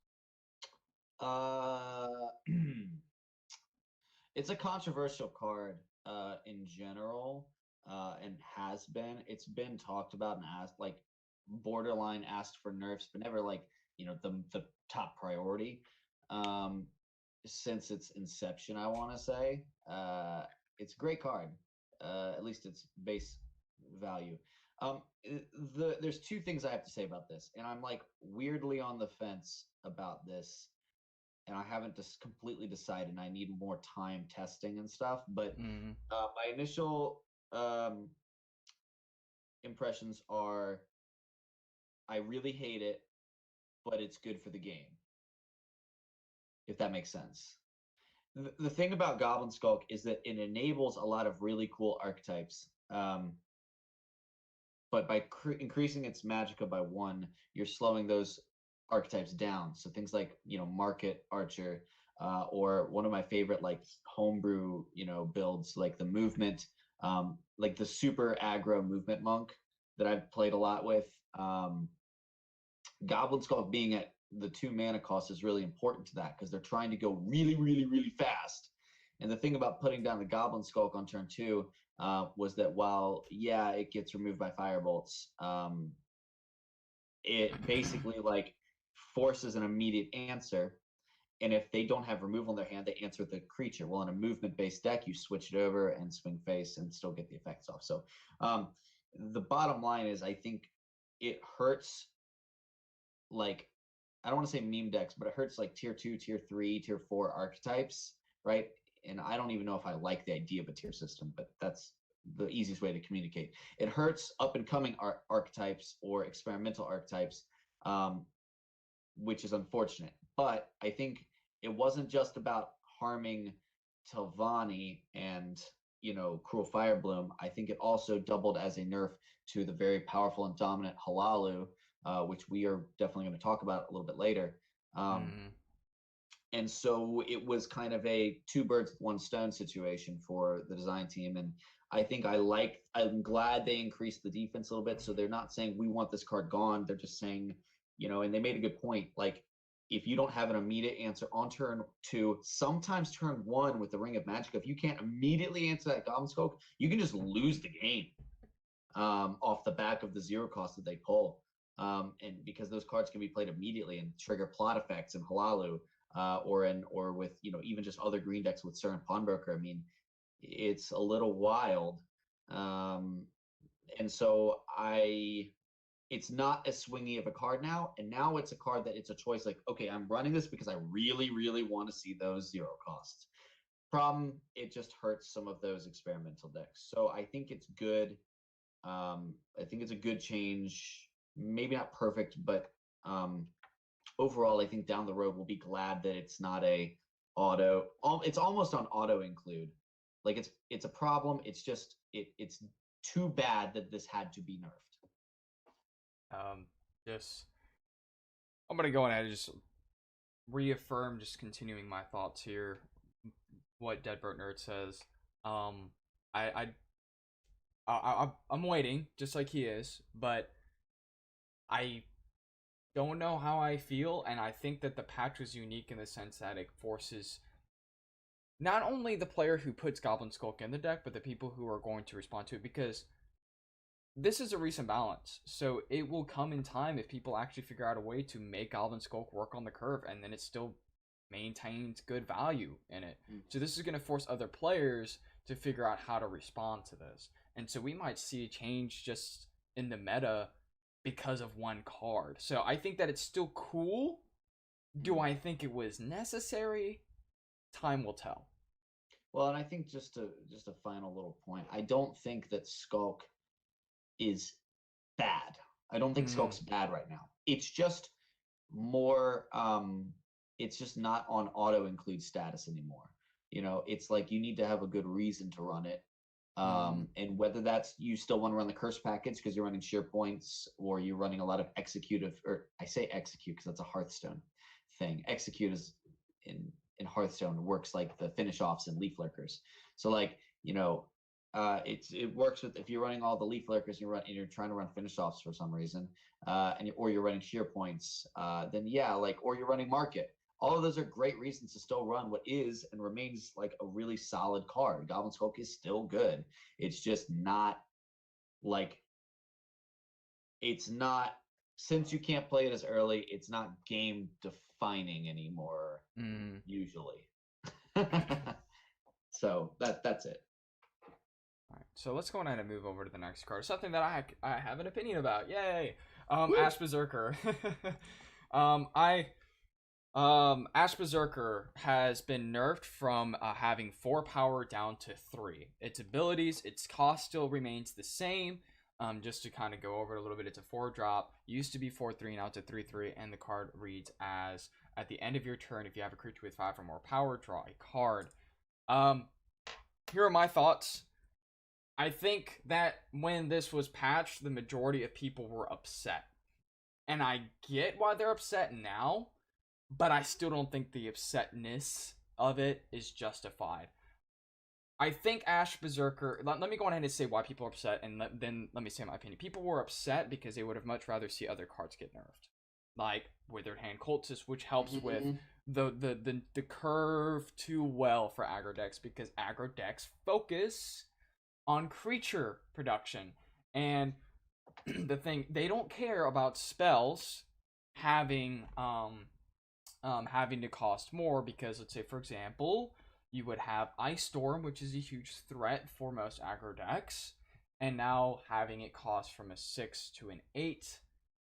It's a controversial card in general, and has been. It's been talked about and asked, like borderline asked for nerfs, but never like the top priority since its inception. I want to say it's a great card. At least its base value. There's two things I have to say about this, and I'm like weirdly on the fence about this, and I haven't just completely decided, and I need more time testing and stuff. But my initial impressions are, I really hate it, but it's good for the game, if that makes sense. The thing about Goblin Skulk is that it enables a lot of really cool archetypes. But by increasing its magicka by 1, you're slowing those archetypes down. So things like, Market Archer, or one of my favorite like homebrew, builds, like the movement, like the super aggro movement monk that I've played a lot with. Goblin Skulk being at the 2 mana cost is really important to that because they're trying to go really, really, really fast. And the thing about putting down the Goblin Skulk on turn 2 was that while, it gets removed by Firebolts, it basically like forces an immediate answer. And if they don't have removal in their hand, they answer the creature. Well, in a movement-based deck, you switch it over and swing face and still get the effects off. So the bottom line is I think it hurts, like, I don't want to say meme decks, but it hurts like tier 2, tier 3, tier 4 archetypes, right? And I don't even know if I like the idea of a tier system, but that's the easiest way to communicate. It hurts up-and-coming archetypes or experimental archetypes, which is unfortunate. But I think it wasn't just about harming Telvanni and, Cruel Firebloom. I think it also doubled as a nerf to the very powerful and dominant Hlaalu, which we are definitely going to talk about a little bit later. And so it was kind of a 2 birds with 1 stone situation for the design team. And I think I'm glad they increased the defense a little bit. So they're not saying we want this card gone. They're just saying, and they made a good point. Like, if you don't have an immediate answer on turn 2, sometimes turn 1 with the Ring of Magic, if you can't immediately answer that Goblin Skulk, you can just lose the game off the back of the 0 cost that they pull. And because those cards can be played immediately and trigger plot effects in Hlaalu, or with even just other green decks with Sur and Pawnbroker. I mean, it's a little wild, and so it's not as swingy of a card now, and now it's a card that it's a choice. Like, okay, I'm running this because I really, really want to see those 0 costs. Problem, it just hurts some of those experimental decks. So I think it's good. I think it's a good change. Maybe not perfect, but overall, I think down the road we'll be glad that it's not a auto. It's almost on auto include. Like it's a problem. It's just it's too bad that this had to be nerfed. Yes. I'm gonna go ahead and just reaffirm, just continuing my thoughts here, what Deadbird Nerd says. I'm waiting, just like he is, but I don't know how I feel, and I think that the patch was unique in the sense that it forces not only the player who puts Goblin Skulk in the deck, but the people who are going to respond to it, because this is a recent balance, so it will come in time if people actually figure out a way to make Goblin Skulk work on the curve, and then it still maintains good value in it. So this is going to force other players to figure out how to respond to this, and so we might see a change just in the meta because of 1 card. So I think that it's still cool. Do I think it was necessary? Time will tell. Well, and I think just a final little point. I don't think that Skulk is bad. I don't think Skulk's bad right now. It's just more it's just not on auto include status anymore. It's like you need to have a good reason to run it. And whether that's you still want to run the curse package because you're running sheer points, or you're running a lot of executive, or I say execute because that's a Hearthstone thing. Execute is in Hearthstone works like the finish offs and leaf lurkers. So like, it works with, if you're running all the leaf lurkers and you're trying to run finish offs for some reason, or you're running sheer points, then or you're running market. All of those are great reasons to still run what is and remains like a really solid card. Goblin Skulk is still good. It's just not since you can't play it as early, it's not game defining anymore, usually. So that's it. All right, so let's go ahead and move over to the next card. Something that I have an opinion about. Yay! Ash Berserker. Ash Berserker has been nerfed from having 4 power down to 3. Its abilities, its cost still remains the same. Just to kind of go over it a little bit, it's a 4-drop. Used to be 4/3, now it's a 3/3, and the card reads as, at the end of your turn, if you have a creature with 5 or more power, draw a card. Here are my thoughts. I think that when this was patched, the majority of people were upset. And I get why they're upset now, but I still don't think the upsetness of it is justified. I think Ash Berserker. Let me go ahead and say why people are upset, and then let me say my opinion. People were upset because they would have much rather see other cards get nerfed, like Withered Hand Cultist, which helps with the curve too well for aggro decks, because aggro decks focus on creature production, and the thing, they don't care about spells having having to cost more, because let's say, for example, you would have Ice Storm, which is a huge threat for most aggro decks, and now having it cost from a 6 to an 8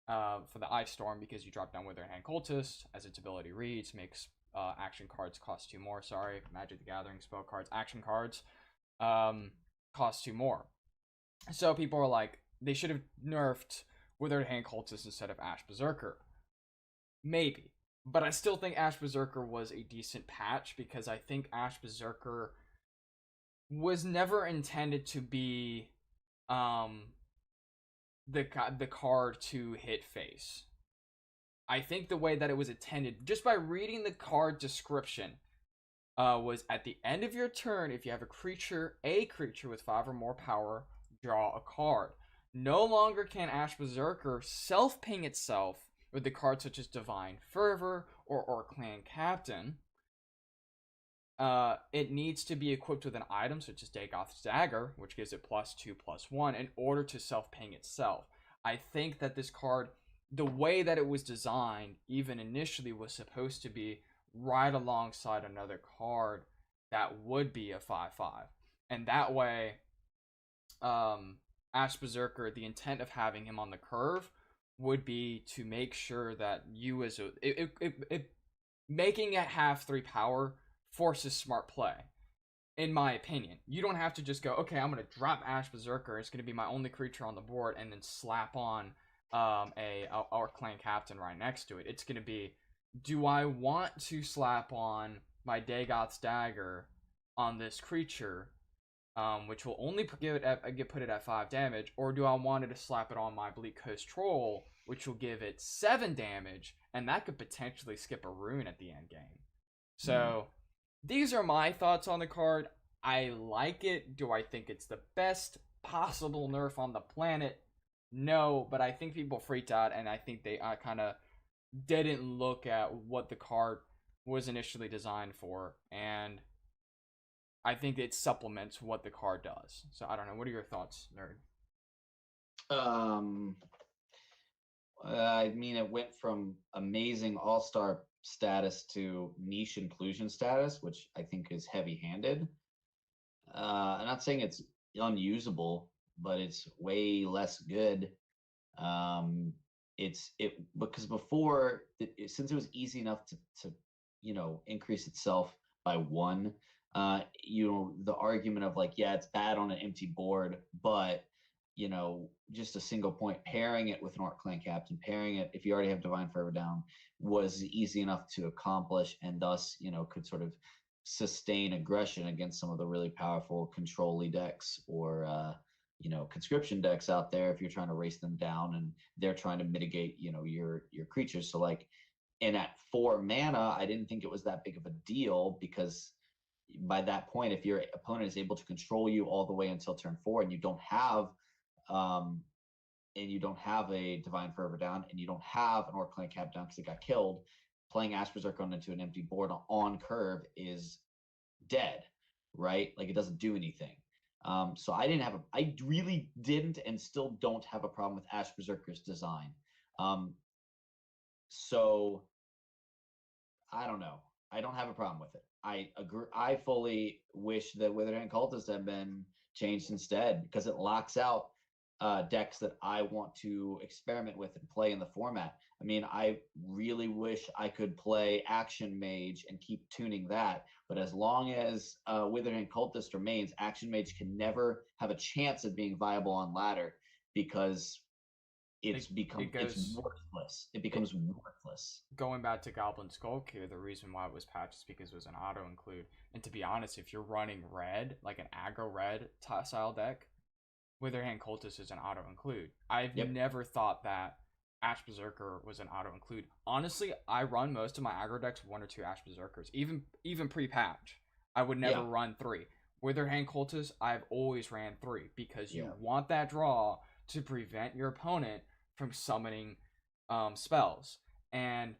for the Ice Storm, because you drop down Withered Hand Cultist, as its ability reads, makes action cards cost 2 more. Sorry, Magic the Gathering spell cards, action cards cost 2 more. So people are like, they should have nerfed Withered Hand Cultist instead of Ash Berserker. Maybe. But I still think Ash Berserker was a decent patch, because I think Ash Berserker was never intended to be the card to hit face. I think the way that it was intended, just by reading the card description, was at the end of your turn, if you have a creature with 5 or more power, draw a card. No longer can Ash Berserker self-ping itself with the cards such as Divine Fervor or Clan Captain. It needs to be equipped with an item such as Dagoth's Dagger, which gives it +2/+1 in order to self-ping itself. I think that this card, the way that it was designed, even initially, was supposed to be right alongside another card that would be a 5/5. And that way, Ash Berserker, the intent of having him on the curve would be to make sure that you, as making it have 3 power forces smart play, in my opinion. You don't have to just go, okay, I'm going to drop Ash Berserker, it's going to be my only creature on the board, and then slap on our Clan Captain right next to it. It's going to be, do I want to slap on my Dagoth's Dagger on this creature, which will only put it at 5 damage, or do I want to slap it on my Bleak Coast Troll, which will give it 7 damage, and that could potentially skip a rune at the end game. So these are my thoughts on the card. I like it. Do I think it's the best possible nerf on the planet? No, but I think people freaked out, and I think they kind of didn't look at what the card was initially designed for, and I think it supplements what the card does. So I don't know. What are your thoughts, nerd? I mean, it went from amazing all-star status to niche inclusion status, which I think is heavy-handed. I'm not saying it's unusable, but it's way less good. Because before, since it was easy enough to increase itself by 1, the argument of like, yeah, it's bad on an empty board, but just a single point, pairing it with an Orc Clan Captain, pairing it, if you already have Divine Fervor down, was easy enough to accomplish, and thus, could sort of sustain aggression against some of the really powerful control-y decks or, conscription decks out there if you're trying to race them down and they're trying to mitigate, your creatures. So like, and at 4 mana, I didn't think it was that big of a deal, because by that point, if your opponent is able to control you all the way until turn 4, and you don't have a Divine Fervor down, and you don't have an Orc Clan Cap down because it got killed, playing Ash Berserker into an empty board on curve is dead, right? Like, it doesn't do anything. So I really didn't and still don't have a problem with Ash Berserker's design. So I don't know. I don't have a problem with it. I agree. I fully wish that Withered Hand Cultist had been changed instead, because it locks out decks that I want to experiment with and play in the format. I mean, I really wish I could play Action Mage and keep tuning that, but as long as Withered Hand Cultist remains, Action Mage can never have a chance of being viable on ladder. because it's it it's goes worthless. It it, becomes worthless. going back to Goblin Skulk here, the reason why it was patched is because it was an auto include. And to be honest, if you're running red, like an aggro red style deck, Witherhand Cultist is an auto include. I've Yep. never thought that Ash Berserker was an auto include. Honestly, I run most of my aggro decks with 1 or 2 Ash Berserkers, even pre patch. I would never Yeah. run 3. Witherhand Cultist, I've always ran 3 because you Yeah. want that draw to prevent your opponent from summoning spells. And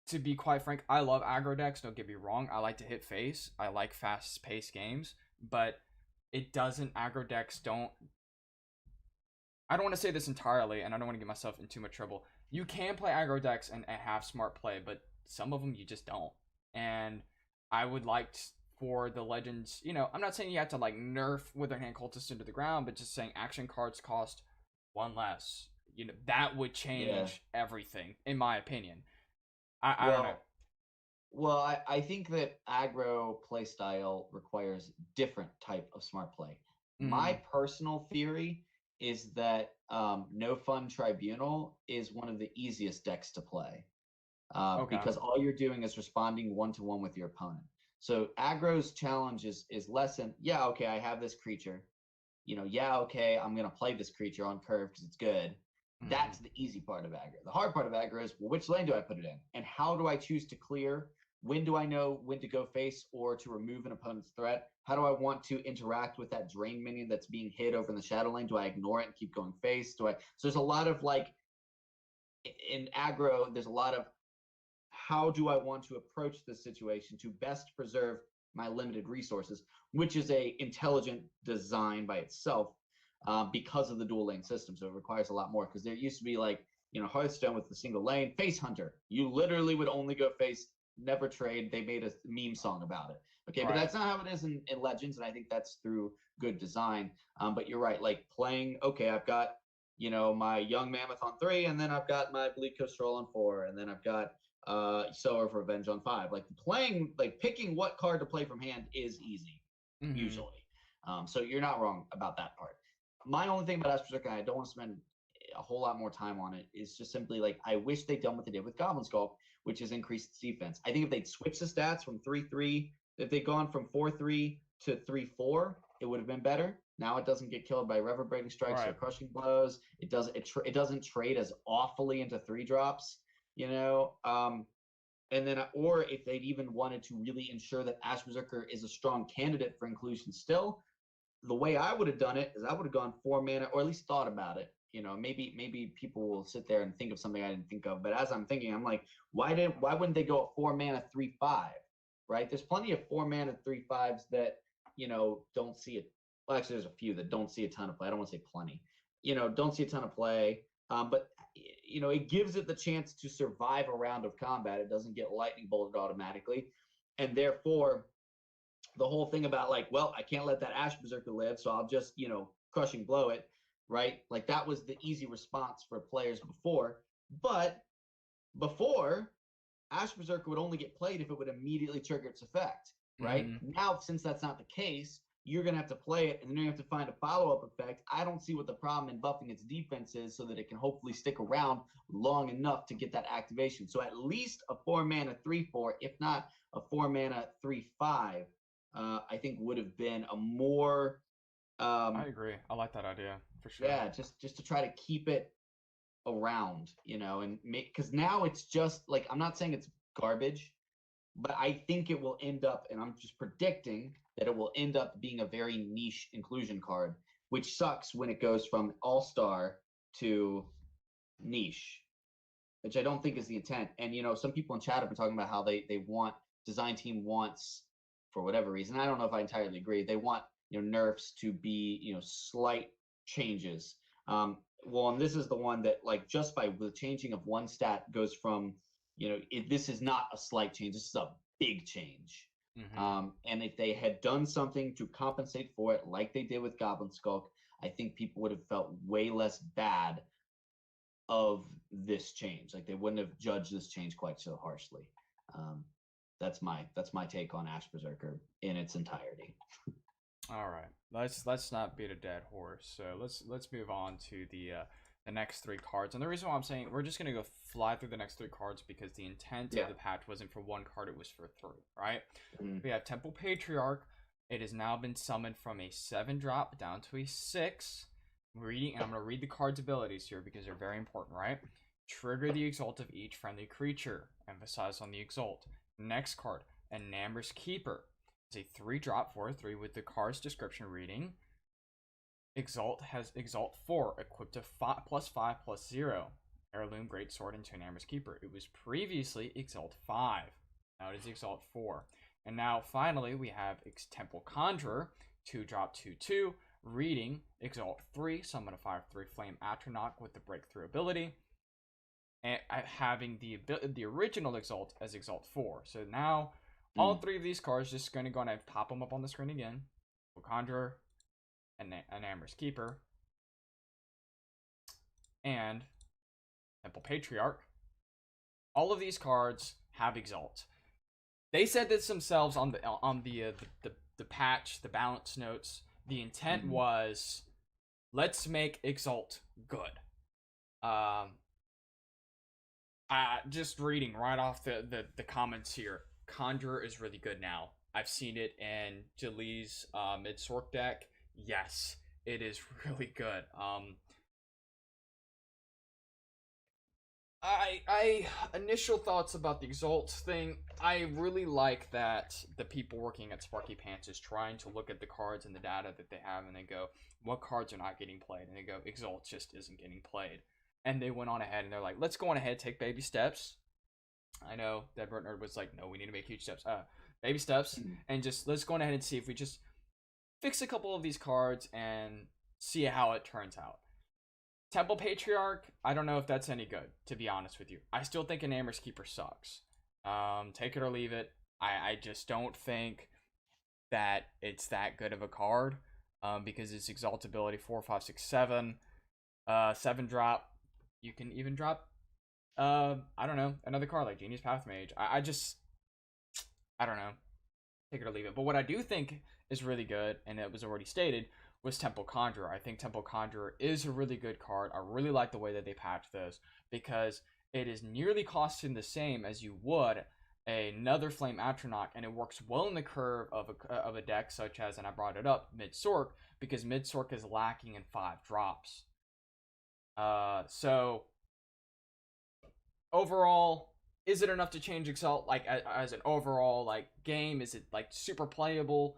to be quite frank, I love aggro decks. Don't get me wrong. I like to hit face. I like fast paced games, but it doesn't. Aggro decks don't. I don't want to say this entirely, and I don't want to get myself in too much trouble. You can play aggro decks and have smart play, but some of them you just don't. And I would like for the legends, I'm not saying you have to like nerf Witherhand Cultist into the ground, but just saying action cards cost 1 less. That would change everything, in my opinion. I don't know. Well, I think that aggro playstyle requires different type of smart play. My personal theory is that No Fun Tribunal is one of the easiest decks to play because all you're doing is responding 1-to-1 with your opponent. So aggro's challenge is less than, okay, I have this creature. Okay, I'm going to play this creature on curve because it's good. That's the easy part of aggro. The hard part of aggro is, well, which lane do I put it in? And how do I choose to clear? When do I know when to go face or to remove an opponent's threat? How do I want to interact with that drain minion that's being hit over in the shadow lane? Do I ignore it and keep going face? So there's a lot of in aggro, there's a lot of how do I want to approach this situation to best preserve my limited resources, which is a intelligent design by itself because of the dual lane system. So it requires a lot more because there used to be Hearthstone with the single lane face hunter. You literally would only go face, never trade. They made a meme song about it. Okay, right. But that's not how it is in Legends, and I think that's through good design. But you're right, like playing, okay, I've got, my Young Mammoth on 3, and then I've got my Bleak Coastrol on 4, and then I've got Sower of Revenge on 5. Like picking what card to play from hand is easy, usually. So you're not wrong about that part. My only thing about Ash Berserker, and I don't want to spend a whole lot more time on it, is just simply I wish they'd done what they did with Goblin Skulk, which is increased its defense. I think if they'd switched the stats from 3-3, if they'd gone from 4-3 to 3-4, it would have been better. Now it doesn't get killed by reverberating strikes or crushing blows. It doesn't trade as awfully into 3-drops, and then, or if they'd even wanted to really ensure that Ash Berserker is a strong candidate for inclusion still, the way I would have done it is I would have gone 4 mana, or at least thought about it. Maybe people will sit there and think of something I didn't think of. But as I'm thinking, I'm like, why wouldn't they go at 4 mana 3/5? Right? There's plenty of 4 mana 3/5s that don't see it. Well, actually, there's a few that don't see a ton of play. I don't want to say plenty. Don't see a ton of play. But it gives it the chance to survive a round of combat. It doesn't get lightning bolted automatically, and therefore, the whole thing about I can't let that Ash Berserker live, so I'll just crushing blow it. Right? Like that was the easy response for players before. But before, Ash Berserker would only get played if it would immediately trigger its effect. Right? Now, since that's not the case, you're going to have to play it, and then you have to find a follow-up effect. I don't see what the problem in buffing its defense is so that it can hopefully stick around long enough to get that activation. So at least a 4 mana 3/4, if not a 4 mana 3/5, I think would have been a more... I agree. I like that idea for sure. Yeah, just to try to keep it around, and because now it's just I'm not saying it's garbage, but I think it will end up, and I'm just predicting that it will end up being a very niche inclusion card, which sucks when it goes from all-star to niche, which I don't think is the intent. And some people in chat have been talking about how they want, design team wants, for whatever reason, I don't know if I entirely agree, they want nerfs to be slight changes. Well, and this is the one that just by the changing of one stat goes from this is not a slight change, this is a big change. And if they had done something to compensate for it like they did with Goblin Skulk, I think people would have felt way less bad of this change. They wouldn't have judged this change quite so harshly. That's my take on Ash Berserker in its entirety. All right, let's not beat a dead horse. So let's move on to the next three cards. And the reason why I'm saying we're just gonna go fly through the next three cards because the intent Yeah. of the patch wasn't for one card; it was for three. Right? Mhm. We have Temple Patriarch. It has now been summoned from a 7-drop down to a 6. Reading, and I'm gonna read the card's abilities here because they're very important. Right? Trigger the exalt of each friendly creature. Emphasize on the exalt. Next card, Enamor's Keeper. It's a 3-drop for a 3 with the card's description reading. Exalt has Exalt 4, equipped to +5/+0. Heirloom Greatsword into Enamor's Keeper. It was previously Exalt 5. Now it is Exalt 4. And now finally we have Temple Conjurer, 2-drop 2/2. Reading, Exalt 3, summon a 5/3 Flame Atronach with the Breakthrough ability. And having the original Exalt as Exalt 4. So now all three of these cards, just going to go and pop them up on the screen again. Conjurer, Enamor's Keeper, and Temple Patriarch. All of these cards have Exalt. They said this themselves on the patch, the balance notes. The intent was, let's make Exalt good. Just reading right off the comments here. Conjurer is really good now. I've seen it in Jalee's mid-sork deck. Yes, it is really good. I initial thoughts about the Exalt thing. I really like that the people working at Sparky Pants is trying to look at the cards and the data that they have, and they go, what cards are not getting played? And they go, Exalt just isn't getting played. And they went on ahead and they're like, let's go on ahead, take baby steps. I know that Nerd was like, no, we need to make huge steps. Baby steps, and just let's go on ahead and see if we just fix a couple of these cards and see how it turns out. Temple Patriarch, I don't know if that's any good, to be honest with you. I still think Enamor's Keeper sucks. Take it or leave it. I just don't think that it's that good of a card. Because its Exalt ability 4, 5, 6, 7. 7-drop. You can even drop I don't know, another card like Genius Path Mage. I don't know. Take it or leave it. But what I do think is really good, and it was already stated, was Temple Conjurer. I think Temple Conjurer is a really good card. I really like the way that they patched those because it is nearly costing the same as you would another Flame Atronach, and it works well in the curve of a deck such as, and I brought it up, Mid-Sork, because Mid-Sork is lacking in 5 drops. So overall, is it enough to change Exalt like as an overall like game? Is it like super playable?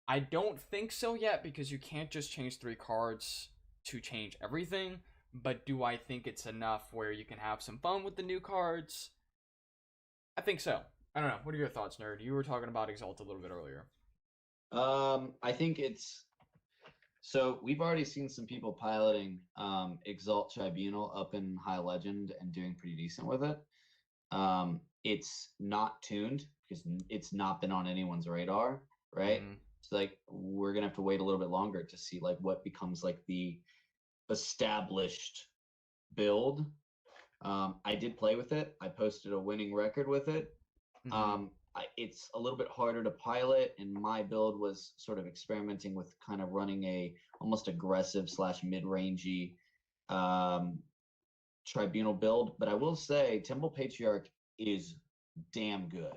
I don't think so yet because you can't just change 3 cards to change everything. But do I think it's enough where you can have some fun with the new cards? I think so. I don't know. What are your thoughts, Nerd? You were talking about Exalt a little bit earlier. I think it's so we've already seen some people piloting Exalt Tribunal up in High Legend and doing pretty decent with it. It's not tuned because it's not been on anyone's radar, right? So like we're gonna have to wait a little bit longer to see like what becomes like the established build. I did play with it. I posted a winning record with it. It's a little bit harder to pilot, and my build was sort of experimenting with kind of running a almost aggressive / mid-rangey Tribunal build. But I will say Temple Patriarch is damn good.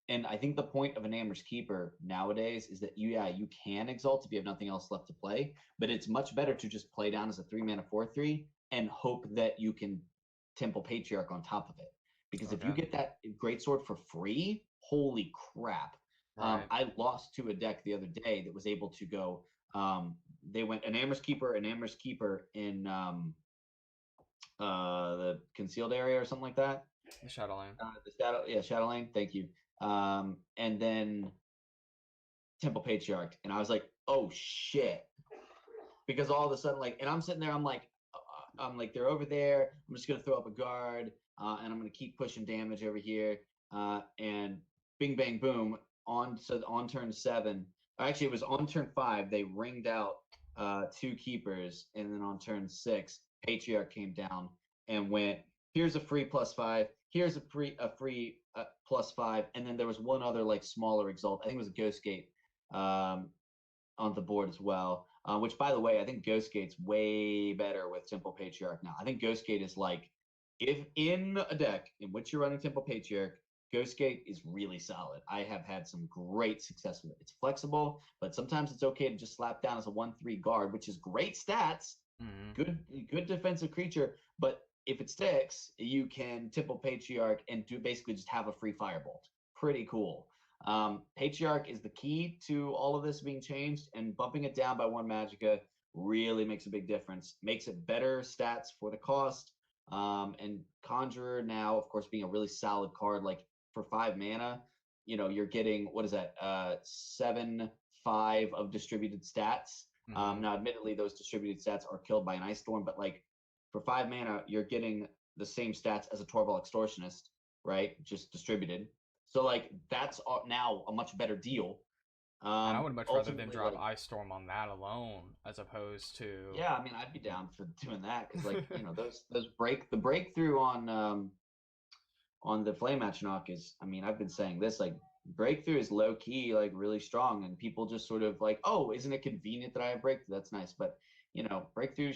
And I think the point of an Enamor's Keeper nowadays is that you can Exalt if you have nothing else left to play, but it's much better to just play down as a 3-mana 4/3 and hope that you can Temple Patriarch on top of it. Because if you get that Greatsword for free, holy crap. Right. I lost to a deck the other day that was able to go, they went Enamor's Keeper in the concealed area or something like that. The Shadowlane. Shadowlane, thank you. And then Temple Patriarch. And I was like, oh shit. Because all of a sudden, like, and I'm sitting there, I'm like, they're over there. I'm just going to throw up a guard, and I'm going to keep pushing damage over here. And bing, bang, boom. On turn 7, actually, it was on turn 5, they ringed out 2 keepers. And then on turn 6, Patriarch came down and went, here's a free +5. Here's a free +5. And then there was one other, like, smaller Exalt. I think it was a Ghostgate on the board as well. Which, by the way, I think Ghost Gate's way better with Temple Patriarch now. I think Ghost Gate is like, if in a deck in which you're running Temple Patriarch, Ghost Gate is really solid. I have had some great success with it. It's flexible, but sometimes it's okay to just slap down as a 1/3 guard, which is great stats, good defensive creature. But if it sticks, you can Temple Patriarch and do basically just have a free Firebolt. Pretty cool. Patriarch is the key to all of this being changed, and bumping it down by 1 Magicka really makes a big difference. Makes it better stats for the cost. And Conjurer now, of course, being a really solid card, like for 5 mana, you're getting, what is that? 7/5 of distributed stats. Now, admittedly, those distributed stats are killed by an Ice Storm, but like for 5 mana, you're getting the same stats as a Torval Extortionist, right? Just distributed. So like that's now a much better deal. And I would much rather than drop like, Ice Storm on that alone as opposed to. Yeah, I mean, I'd be down for doing that because, like, those breakthrough on the Flame Atronach is, I mean, I've been saying this, like, breakthrough is low key, like, really strong, and people just sort of like, oh, isn't it convenient that I have breakthrough? That's nice, but breakthrough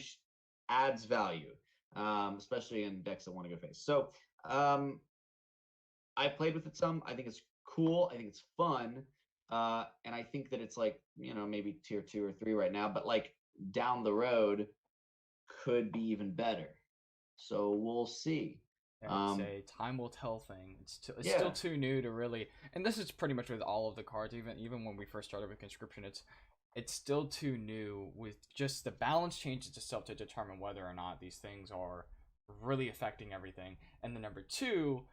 adds value, especially in decks that want to go face. So, I played with it some. I think it's cool. I think it's fun. And I think that it's like, maybe tier 2 or 3 right now, but like down the road could be even better. So we'll see. Yeah, it's a time will tell thing. It's still too new to really, and this is pretty much with all of the cards. Even when we first started with conscription, it's still too new with just the balance changes itself to determine whether or not these things are really affecting everything. And then number 2,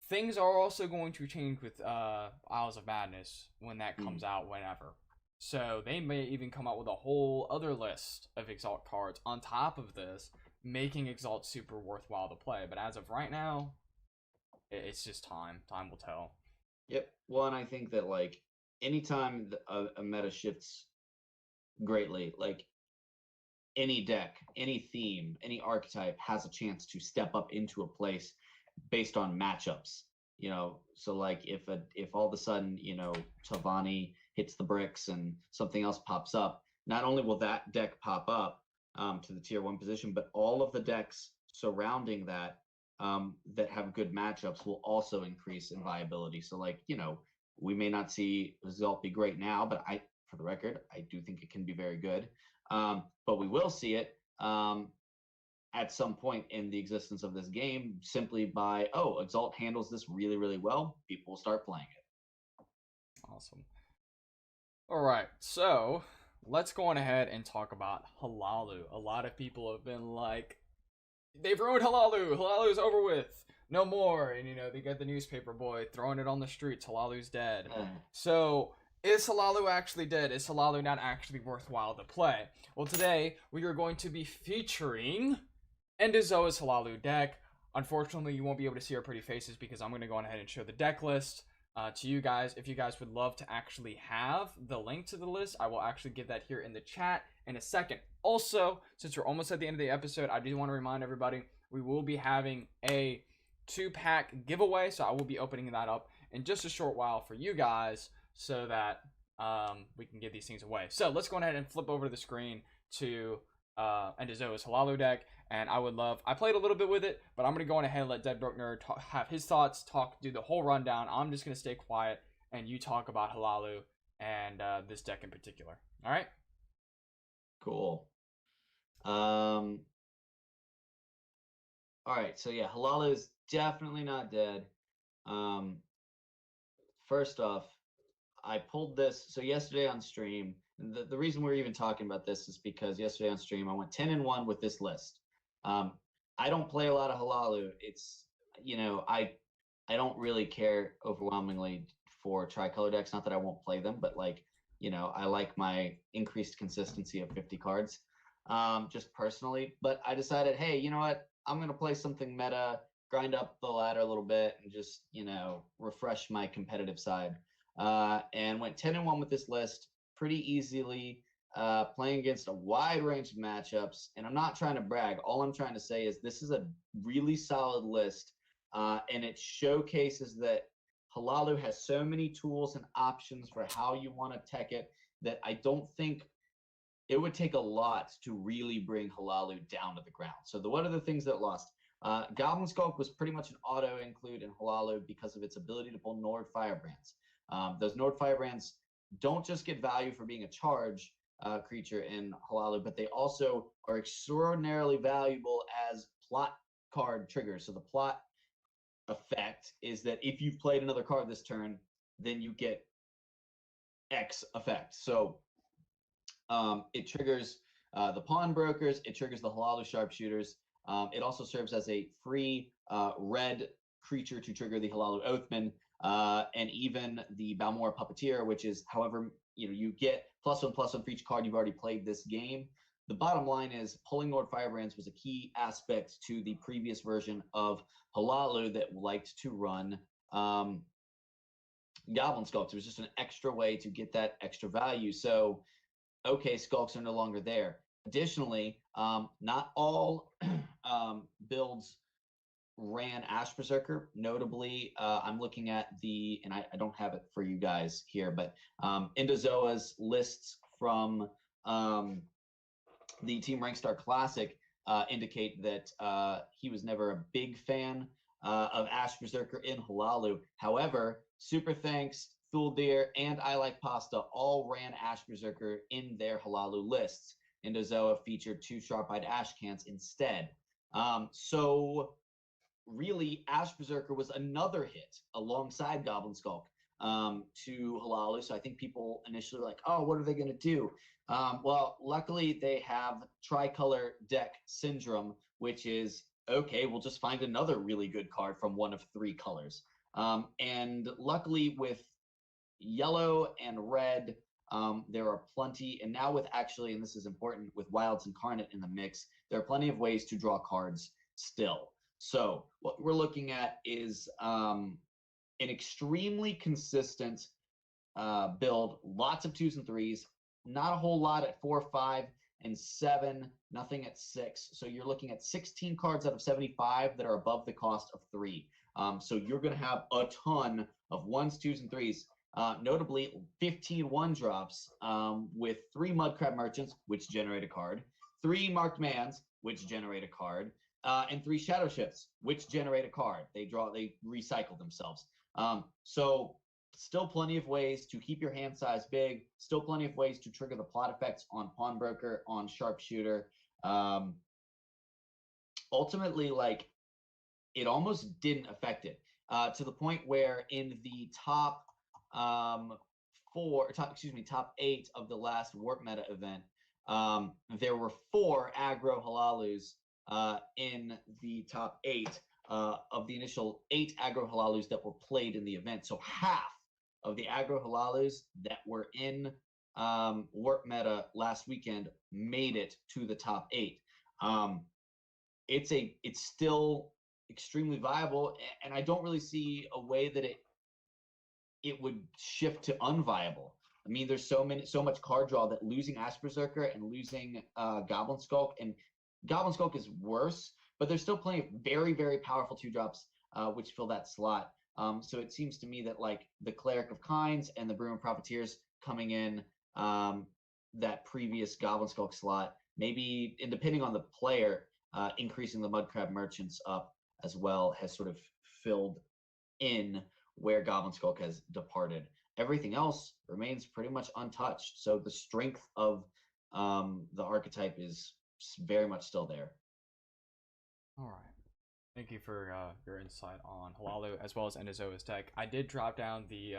things are also going to change with Isles of Madness when that comes out, whenever. So they may even come out with a whole other list of Exalt cards on top of this, making Exalt super worthwhile to play. But as of right now, it's just time. Time will tell. Yep. Well, and I think that, like, anytime a meta shifts greatly, like, any deck, any theme, any archetype has a chance to step up into a place based on matchups. So like if all of a sudden Tavani hits the bricks and something else pops up, not only will that deck pop up to the tier 1 position, but all of the decks surrounding that that have good matchups will also increase in viability. So like we may not see Exalt be great now, but for the record, I do think it can be very good. But we will see it at some point in the existence of this game, simply by, Exalt handles this really, really well. People will start playing it. Awesome. All right, so let's go on ahead and talk about Hlaalu. A lot of people have been like, they've ruined Hlaalu. Hlaalu's over with. No more. And, they got the newspaper boy throwing it on the streets. Hlaalu's dead. So, is Hlaalu actually dead? Is Hlaalu not actually worthwhile to play? Well, today, we are going to be featuring Endozoa's Hlaalu deck. Unfortunately, you won't be able to see our pretty faces because I'm going to go on ahead and show the deck list to you guys. If you guys would love to actually have the link to the list, I will actually give that here in the chat in a second. Also, since we're almost at the end of the episode, I do want to remind everybody, we will be having a 2-pack giveaway, so I will be opening that up in just a short while for you guys so that we can give these things away. So let's go ahead and flip over to the screen to Endozoa's Hlaalu deck. And I played a little bit with it, but I'm going to go on ahead and let Dead Broke Nerd have his thoughts, do the whole rundown. I'm just going to stay quiet, and you talk about Hlaalu and this deck in particular. All right? Cool. All right, so yeah, Hlaalu is definitely not dead. First off, I pulled this, so yesterday on stream, the reason we're even talking about this is because yesterday on stream, I went 10-1 with this list. I don't play a lot of Hlaalu. It's, I don't really care overwhelmingly for tricolor decks. Not that I won't play them, but like, I like my increased consistency of 50 cards, just personally. But I decided, hey, you know what? I'm going to play something meta, grind up the ladder a little bit, and just, refresh my competitive side. And went 10-1 with this list pretty easily. Playing against a wide range of matchups, and I'm not trying to brag. All I'm trying to say is this is a really solid list, and it showcases that Hlaalu has so many tools and options for how you want to tech it that I don't think it would take a lot to really bring Hlaalu down to the ground. So what are the things that lost? Goblin Skulk was pretty much an auto include in Hlaalu because of its ability to pull Nord Firebrands. Those Nord Firebrands don't just get value for being a charge creature in Hlaalu, but they also are extraordinarily valuable as plot card triggers. So the plot effect is that if you've played another card this turn, then you get X effect. So it triggers the pawnbrokers, it triggers the Hlaalu sharpshooters. It also serves as a free red creature to trigger the Hlaalu Oathman, and even the Balmora Puppeteer, which is however you get +1/+1 for each card you've already played this game. The bottom line is pulling Nord Firebrands was a key aspect to the previous version of Hlaalu that liked to run Goblin Skulks. It was just an extra way to get that extra value. So, okay, Skulks are no longer there. Additionally, not all builds ran Ash Berserker. Notably, I'm looking at and I don't have it for you guys here, but Indozoa's lists from the Team Rankstar Classic indicate that he was never a big fan of Ash Berserker in Hlaalu. However, Super Thanks, Thuldir, and I Like Pasta all ran Ash Berserker in their Hlaalu lists. Indozoa featured 2 Sharp-Eyed Ash Cans instead. So really, Ash Berserker was another hit alongside Goblin Skulk to Hlaalu. So I think people initially were like, oh, what are they going to do? Well, luckily they have Tricolor Deck Syndrome, which is, okay, we'll just find another really good card from one of 3 colors. And luckily with yellow and red, there are plenty, and now with and this is important, with Wilds Incarnate in the mix, there are plenty of ways to draw cards still. So what we're looking at is an extremely consistent build, lots of 2s and 3s, not a whole lot at 4, 5, and 7, nothing at 6. So you're looking at 16 cards out of 75 that are above the cost of 3. So you're going to have a ton of 1s, 2s, and 3s. Notably, 15 1-drops with 3 Mudcrab Merchants, which generate a card, 3 Marked Mans, which generate a card, and 3 Shadow Shifts, which generate a card. They recycle themselves. So still plenty of ways to keep your hand size big, still plenty of ways to trigger the plot effects on Pawnbroker, on Sharpshooter. Ultimately, like, it almost didn't affect it to the point where in the top 8 of the last Warp Meta event, there were 4 aggro Hlalus in the top 8 of the initial 8 aggro Hlalus that were played in the event. So half of the aggro Hlalus that were in Warp Meta last weekend made it to the top 8. It's still extremely viable, and I don't really see a way that it would shift to unviable. I mean, there's so much card draw that losing Ash Berserker and losing Goblin Skulk, and Goblin Skulk is worse, but there's still plenty of very, very powerful 2-drops which fill that slot. So it seems to me that like the Cleric of Kinds and the Brewing Profiteers coming in that previous Goblin Skulk slot, maybe, and depending on the player, increasing the Mudcrab Merchants up as well has sort of filled in where Goblin Skulk has departed. Everything else remains pretty much untouched. So the strength of the archetype is very much still there. All right. Thank you for your insight on Hlaalu as well as Indozoa's deck. I did drop down the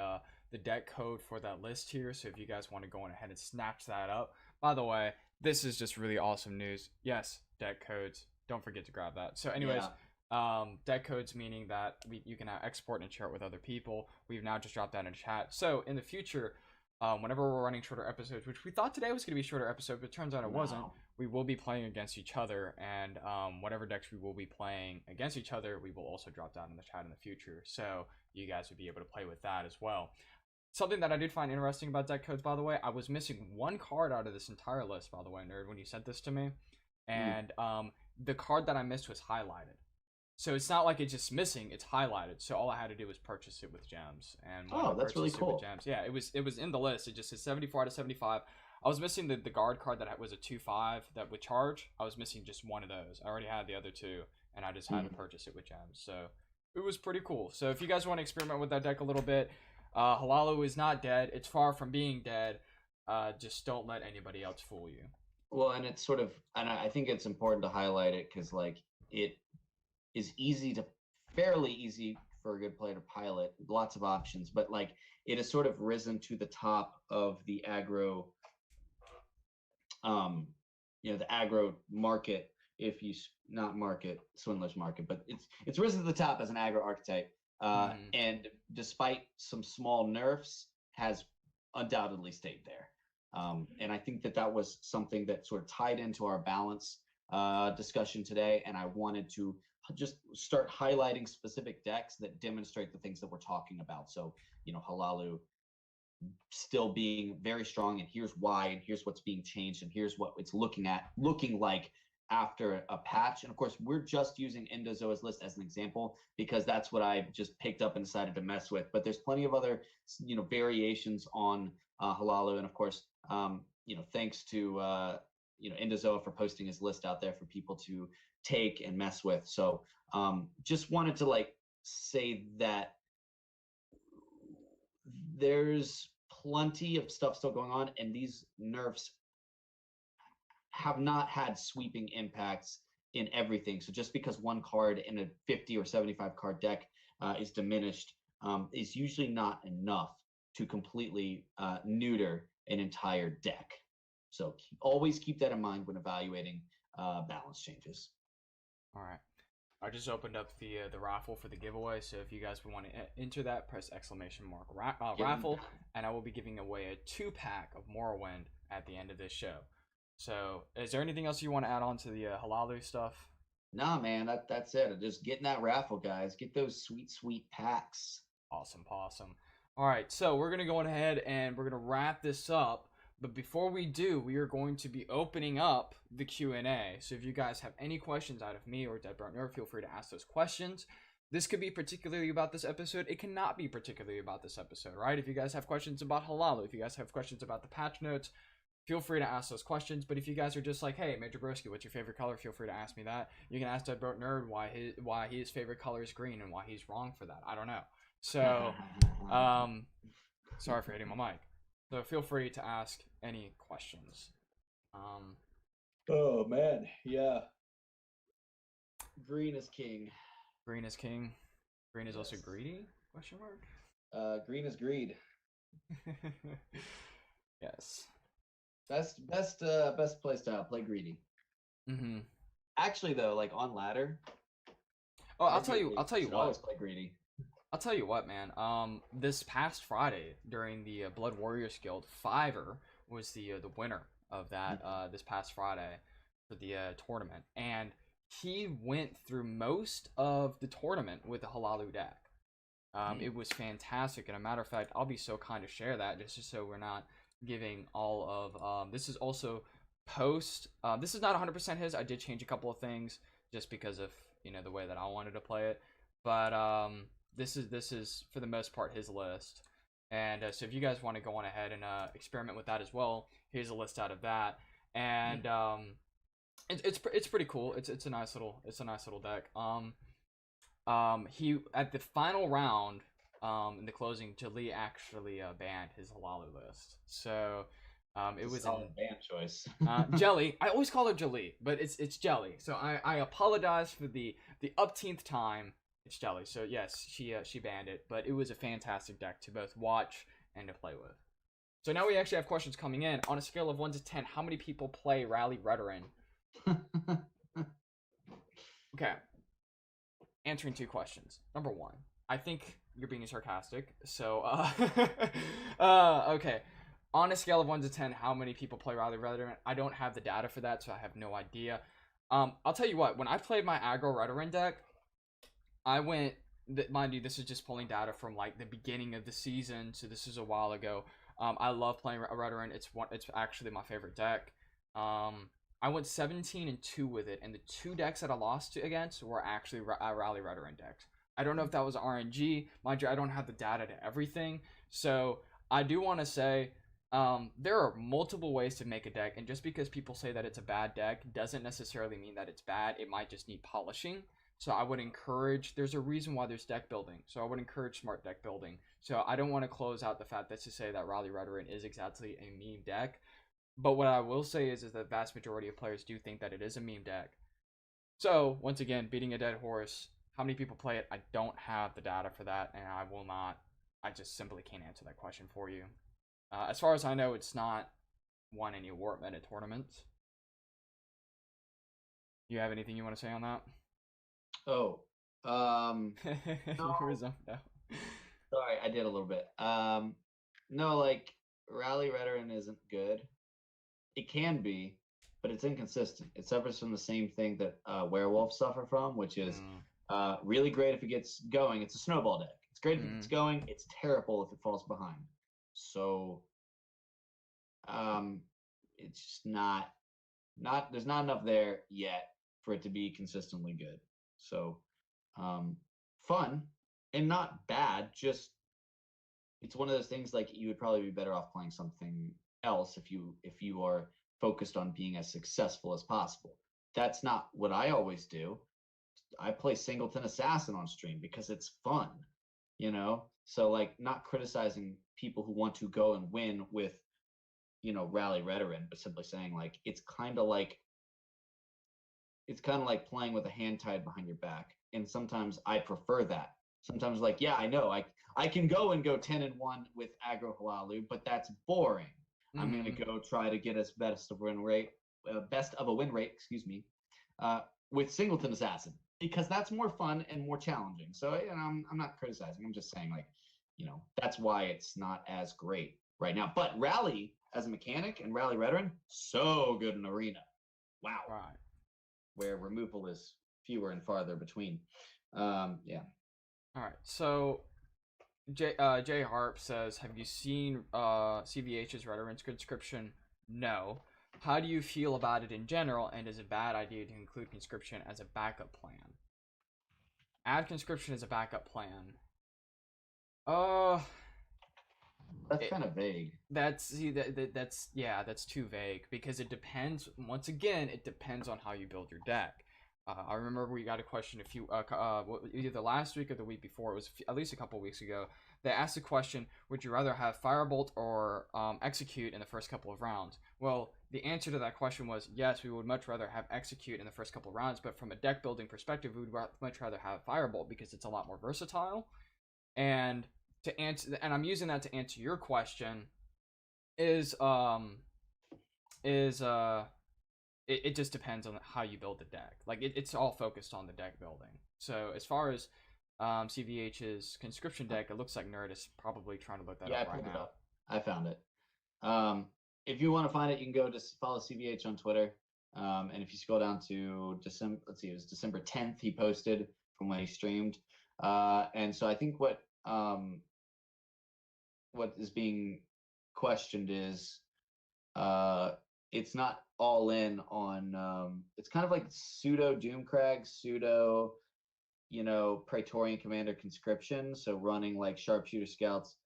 deck code for that list here, so if you guys want to go on ahead and snatch that up. By the way, this is just really awesome news. Yes, deck codes. Don't forget to grab that. So anyways, deck codes meaning that you can now export and share it with other people. We've now just dropped that in chat. So in the future, whenever we're running shorter episodes, which we thought today was going to be a shorter episode, but it turns out it wasn't, we will be playing against each other, and whatever decks we will be playing against each other, we will also drop down in the chat in the future, so you guys would be able to play with that as well. Something that I did find interesting about deck codes, by the way, I was missing 1 card out of this entire list, by the way, Nerd, when you sent this to me, and the card that I missed was highlighted. So it's not like it's just missing; it's highlighted. So all I had to do was purchase it with gems. And when I Oh, that's really purchased it with cool. gems, yeah, it was in the list. It just says 74 out of 75. I was missing the guard card that was a 2/5 that would charge. I was missing just one of those. I already had the other two, and I just had to Mhm. purchase it with gems. So it was pretty cool. So if you guys want to experiment with that deck a little bit, Hlaalu is not dead. It's far from being dead. Just don't let anybody else fool you. Well, and it's sort of, and I think it's important to highlight it because like it is fairly easy for a good player to pilot, lots of options, but like it has sort of risen to the top of the aggro, um, the aggro market. If you not market swindler's market, but it's risen to the top as an aggro archetype. And despite some small nerfs, has undoubtedly stayed there. And I think that was something that sort of tied into our balance discussion today. And I wanted to just start highlighting specific decks that demonstrate the things that we're talking about. So, Hlaalu still being very strong, and here's why, and here's what's being changed, and here's what it's looking like after a patch. And of course, we're just using Endozoa's list as an example because that's what I just picked up and decided to mess with. But there's plenty of other, variations on Hlaalu, and of course, thanks to Endozoa for posting his list out there for people to take and mess with. So just wanted to say that there's plenty of stuff still going on, and these nerfs have not had sweeping impacts in everything. So just because one card in a 50 or 75 card deck is diminished is usually not enough to completely neuter an entire deck. So always keep that in mind when evaluating balance changes. All right. I just opened up the raffle for the giveaway, so if you guys want to enter that, press !raffle, and I will be giving away a 2-pack of Morrowind at the end of this show. So, is there anything else you want to add on to the Hlaalu stuff? Nah, man, that's it. Just getting that raffle, guys. Get those sweet packs. Awesome. All right, so we're gonna go ahead and we're gonna wrap this up. But before we do, we are going to be opening up the Q&A. So if you guys have any questions out of me or Dead Burnt Nerf, feel free to ask those questions. This could be particularly about this episode. It cannot be particularly about this episode, right? If you guys have questions about Hlaalu, if you guys have questions about the patch notes, feel free to ask those questions. But if you guys are just like, hey, Major Broski, what's your favorite color? Feel free to ask me that. You can ask Dead Burnt Nerd why his favorite color is green and why he's wrong for that. I don't know. So, sorry for hitting my mic. So feel free to ask any questions. Oh man, yeah. Green is king. Green is king. Green is also greedy? Question mark. Green is greed. Yes. Best play style. Play greedy. Mm-hmm. Actually, though, like on ladder. Oh, I'll tell you what. Always play greedy. I'll tell you what, man. This past Friday during the Blood Warriors Guild, Fiverr was the winner of that this past Friday for the tournament, and he went through most of the tournament with the Hlaalu deck. It was fantastic, and a matter of fact, I'll be so kind to share that just so we're not giving all of this is also post. This is not 100% his. I did change a couple of things just because of the way that I wanted to play it, but this is for the most part his list. And so if you guys want to go on ahead and experiment with that as well, here's a list out of that. And it's pretty cool. It's a nice little deck. He at the final round in the closing, Jali actually banned his Hlaalu list. So it was a ban choice. Jelly. I always call her Jali, but it's Jelly. So I apologize for the upteenth time. It's Jelly. So yes, she banned it, but it was a fantastic deck to both watch and to play with. So now we actually have questions coming in. On a scale of 1 to 10, how many people play Rally Redoran? Okay. Answering 2 questions. Number 1, I think you're being sarcastic. So okay. On a scale of 1 to 10, how many people play Rally Redoran? I don't have the data for that, so I have no idea. I'll tell you what, when I played my aggro Redoran deck, I went, mind you, this is just pulling data from like the beginning of the season, so this is a while ago. I love playing Redoran. It's actually my favorite deck. I I went 17-2 with it, and the 2 decks that I lost against were actually Rally Veteran decks. I don't know if that was RNG. Mind you, I don't have the data to everything. So I do want to say there are multiple ways to make a deck, and just because people say that it's a bad deck doesn't necessarily mean that it's bad. It might just need polishing. So I would encourage, there's a reason why there's deck building. So I would encourage smart deck building. So I don't want to close out the fact that's to say that Rally Veteran is exactly a meme deck. But what I will say is the vast majority of players do think that it is a meme deck. So once again, beating a dead horse. How many people play it? I don't have the data for that, and I will not. I just simply can't answer that question for you. As far as I know, it's not won any Warp Meta tournaments. You have anything you want to say on that? Oh, No. Sorry, I did a little bit. No, like Rally Veteran isn't good. It can be, but it's inconsistent. It suffers from the same thing that werewolves suffer from, which is really great if it gets going. It's a snowball deck. It's great if it gets going. It's terrible if it falls behind. So, it's just not. There's not enough there yet for it to be consistently good. So, fun and not bad. Just it's one of those things like you would probably be better off playing something else if you are focused on being as successful as possible. That's not what I always do. I play Singleton Assassin on stream because it's fun, you know? So like not criticizing people who want to go and win with, Rally Veteran, but simply saying like it's kind of like playing with a hand tied behind your back. And sometimes I prefer that. Sometimes like, yeah, I know I can go and go 10-1 with aggro Hlaalu, but that's boring. I'm gonna go try to get us best of a win rate, with Singleton Assassin because that's more fun and more challenging. So I'm not criticizing. I'm just saying like, that's why it's not as great right now. But Rally as a mechanic and Rally Veteran, so good in Arena. Wow. Right. Where removal is fewer and farther between. Yeah. All right. So Jay Harp says, "Have you seen CVH's Veteran's conscription?" No. How do you feel about it in general, and is it a bad idea to include conscription as a backup plan? Add conscription as a backup plan. That's kind of vague. That's too vague because it depends. Once again, it depends on how you build your deck. I remember we got a question either last week or the week before. It was at least a couple weeks ago. They asked the question: would you rather have Firebolt or Execute in the first couple of rounds? Well, the answer to that question was yes. We would much rather have Execute in the first couple of rounds, but from a deck building perspective, we would much rather have Firebolt because it's a lot more versatile. And I'm using that to answer your question. It just depends on how you build the deck. Like it's all focused on the deck building. So as far as CVH's conscription deck, it looks like Nerd is probably trying to look that up right now. It up. I found it. If you want to find it, you can go to follow CVH on Twitter. And if you scroll down to December, it was December 10th, he posted from when he streamed. And so I think what is being questioned is it's not all in on it's kind of like pseudo Doomcrag, pseudo Praetorian Commander conscription, so running like sharpshooter scouts,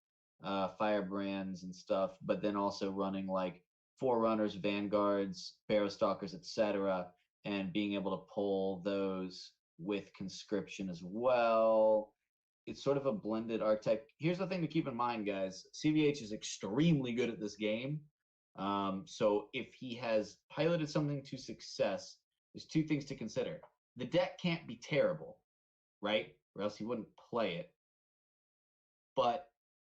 firebrands and stuff, but then also running like forerunners, vanguards, barrowstalkers, etc., and being able to pull those with conscription as well. It's sort of a blended archetype. Here's the thing to keep in mind, guys. CVH is extremely good at this game. So if he has piloted something to success, there's two things to consider. The deck can't be terrible, right? Or else he wouldn't play it. But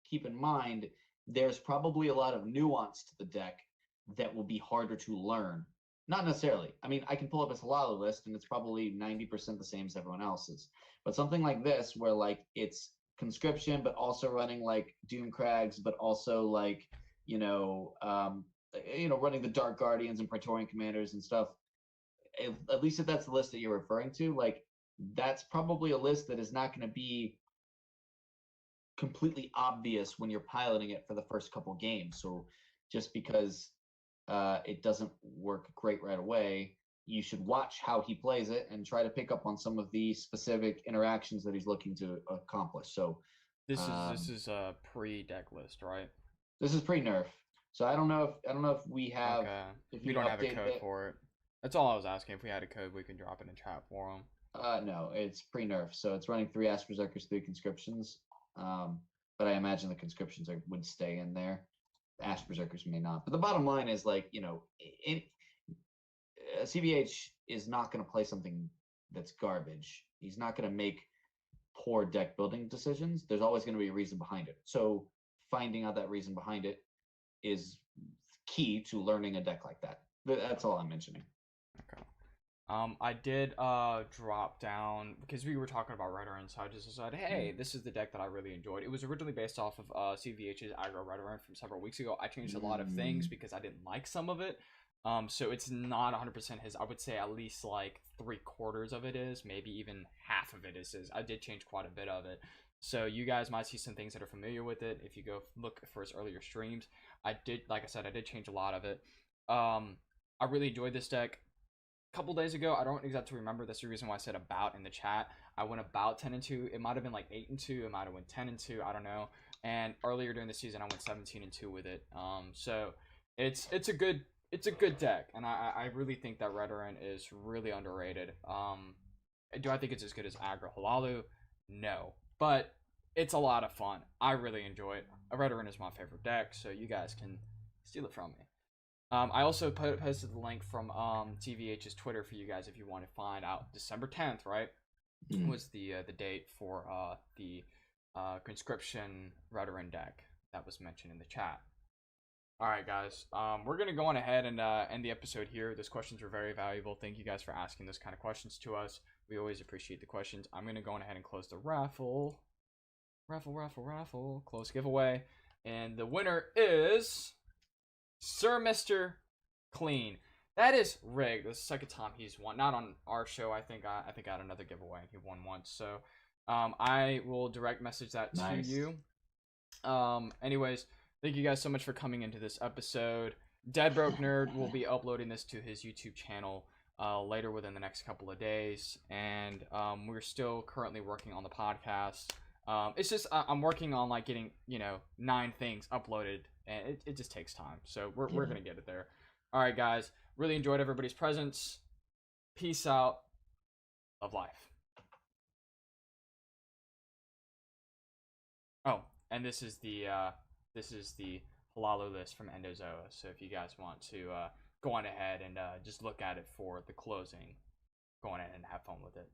keep in mind, there's probably a lot of nuance to the deck that will be harder to learn. Not necessarily. I mean, I can pull up his Hlaalu list, and it's probably 90% the same as everyone else's. But something like this, where like it's conscription, but also running like Doomcrags, but also like running the Dark Guardians and Praetorian Commanders and stuff. At least if that's the list that you're referring to, like that's probably a list that is not going to be completely obvious when you're piloting it for the first couple games. So just because it doesn't work great right away, you should watch how he plays it and try to pick up on some of the specific interactions that he's looking to accomplish. So this is a pre-deck list, right? This is pre-nerf. So I don't know if we have if we you don't have a code it. for it. That's all I was asking. If we had a code, we could drop it in chat for them. No, it's pre-nerf, so it's running 3 Ash Berserkers, 3 conscriptions. But I imagine the conscriptions would stay in there. The Ash Berserkers may not. But the bottom line is, like, CBH is not going to play something that's garbage. He's not going to make poor deck building decisions. There's always going to be a reason behind it. So finding out that reason behind it is key to learning a deck like that. That's all I'm mentioning. Okay. I did drop down because we were talking about Redoran, so I just decided, hey, this is the deck that I really enjoyed. It was originally based off of CVH's aggro Redoran from several weeks ago. I changed a lot of things because I didn't like some of it. So it's not 100% his. I would say at least like 3/4 of it is, maybe even half of it is his. I did change quite a bit of it. So you guys might see some things that are familiar with it if you go look for his earlier streams. Like I said, I did change a lot of it. I really enjoyed this deck. A couple days ago, I don't exactly remember. That's the reason why I said about in the chat. I went about 10-2. It might have been like 8-2. It might have went 10-2. I don't know. And earlier during the season, I went 17-2 with it. So it's a good deck, and I really think that Redoran is really underrated. Do I think it's as good as aggro Hlaalu? No, but it's a lot of fun. I really enjoy it. Redoran is my favorite deck, so you guys can steal it from me. I also posted the link from TVH's Twitter for you guys if you want to find out. December 10th, right? Was the date for the conscription Redoran deck that was mentioned in the chat. All right, guys. We're gonna go on ahead and end the episode here. Those questions were very valuable. Thank you guys for asking those kind of questions to us. We always appreciate the questions. I'm gonna go on ahead and close the raffle. Close giveaway, and the winner is Sir Mr. Clean. That is rigged. This is the second time he's won. Not on our show. I think I had another giveaway and he won once. So I will direct message that to you. Anyways, thank you guys so much for coming into this episode. Dead Broke Nerd will be uploading this to his YouTube channel later within the next couple of days. And we're still currently working on the podcast. It's just I'm working on like getting 9 things uploaded, and it just takes time. So we're gonna get it there. All right, guys. Really enjoyed everybody's presence. Peace out. Love life. Oh, and this is the Hlaalu list from Endozoa. So if you guys want to go on ahead and just look at it for the closing, go on ahead and have fun with it.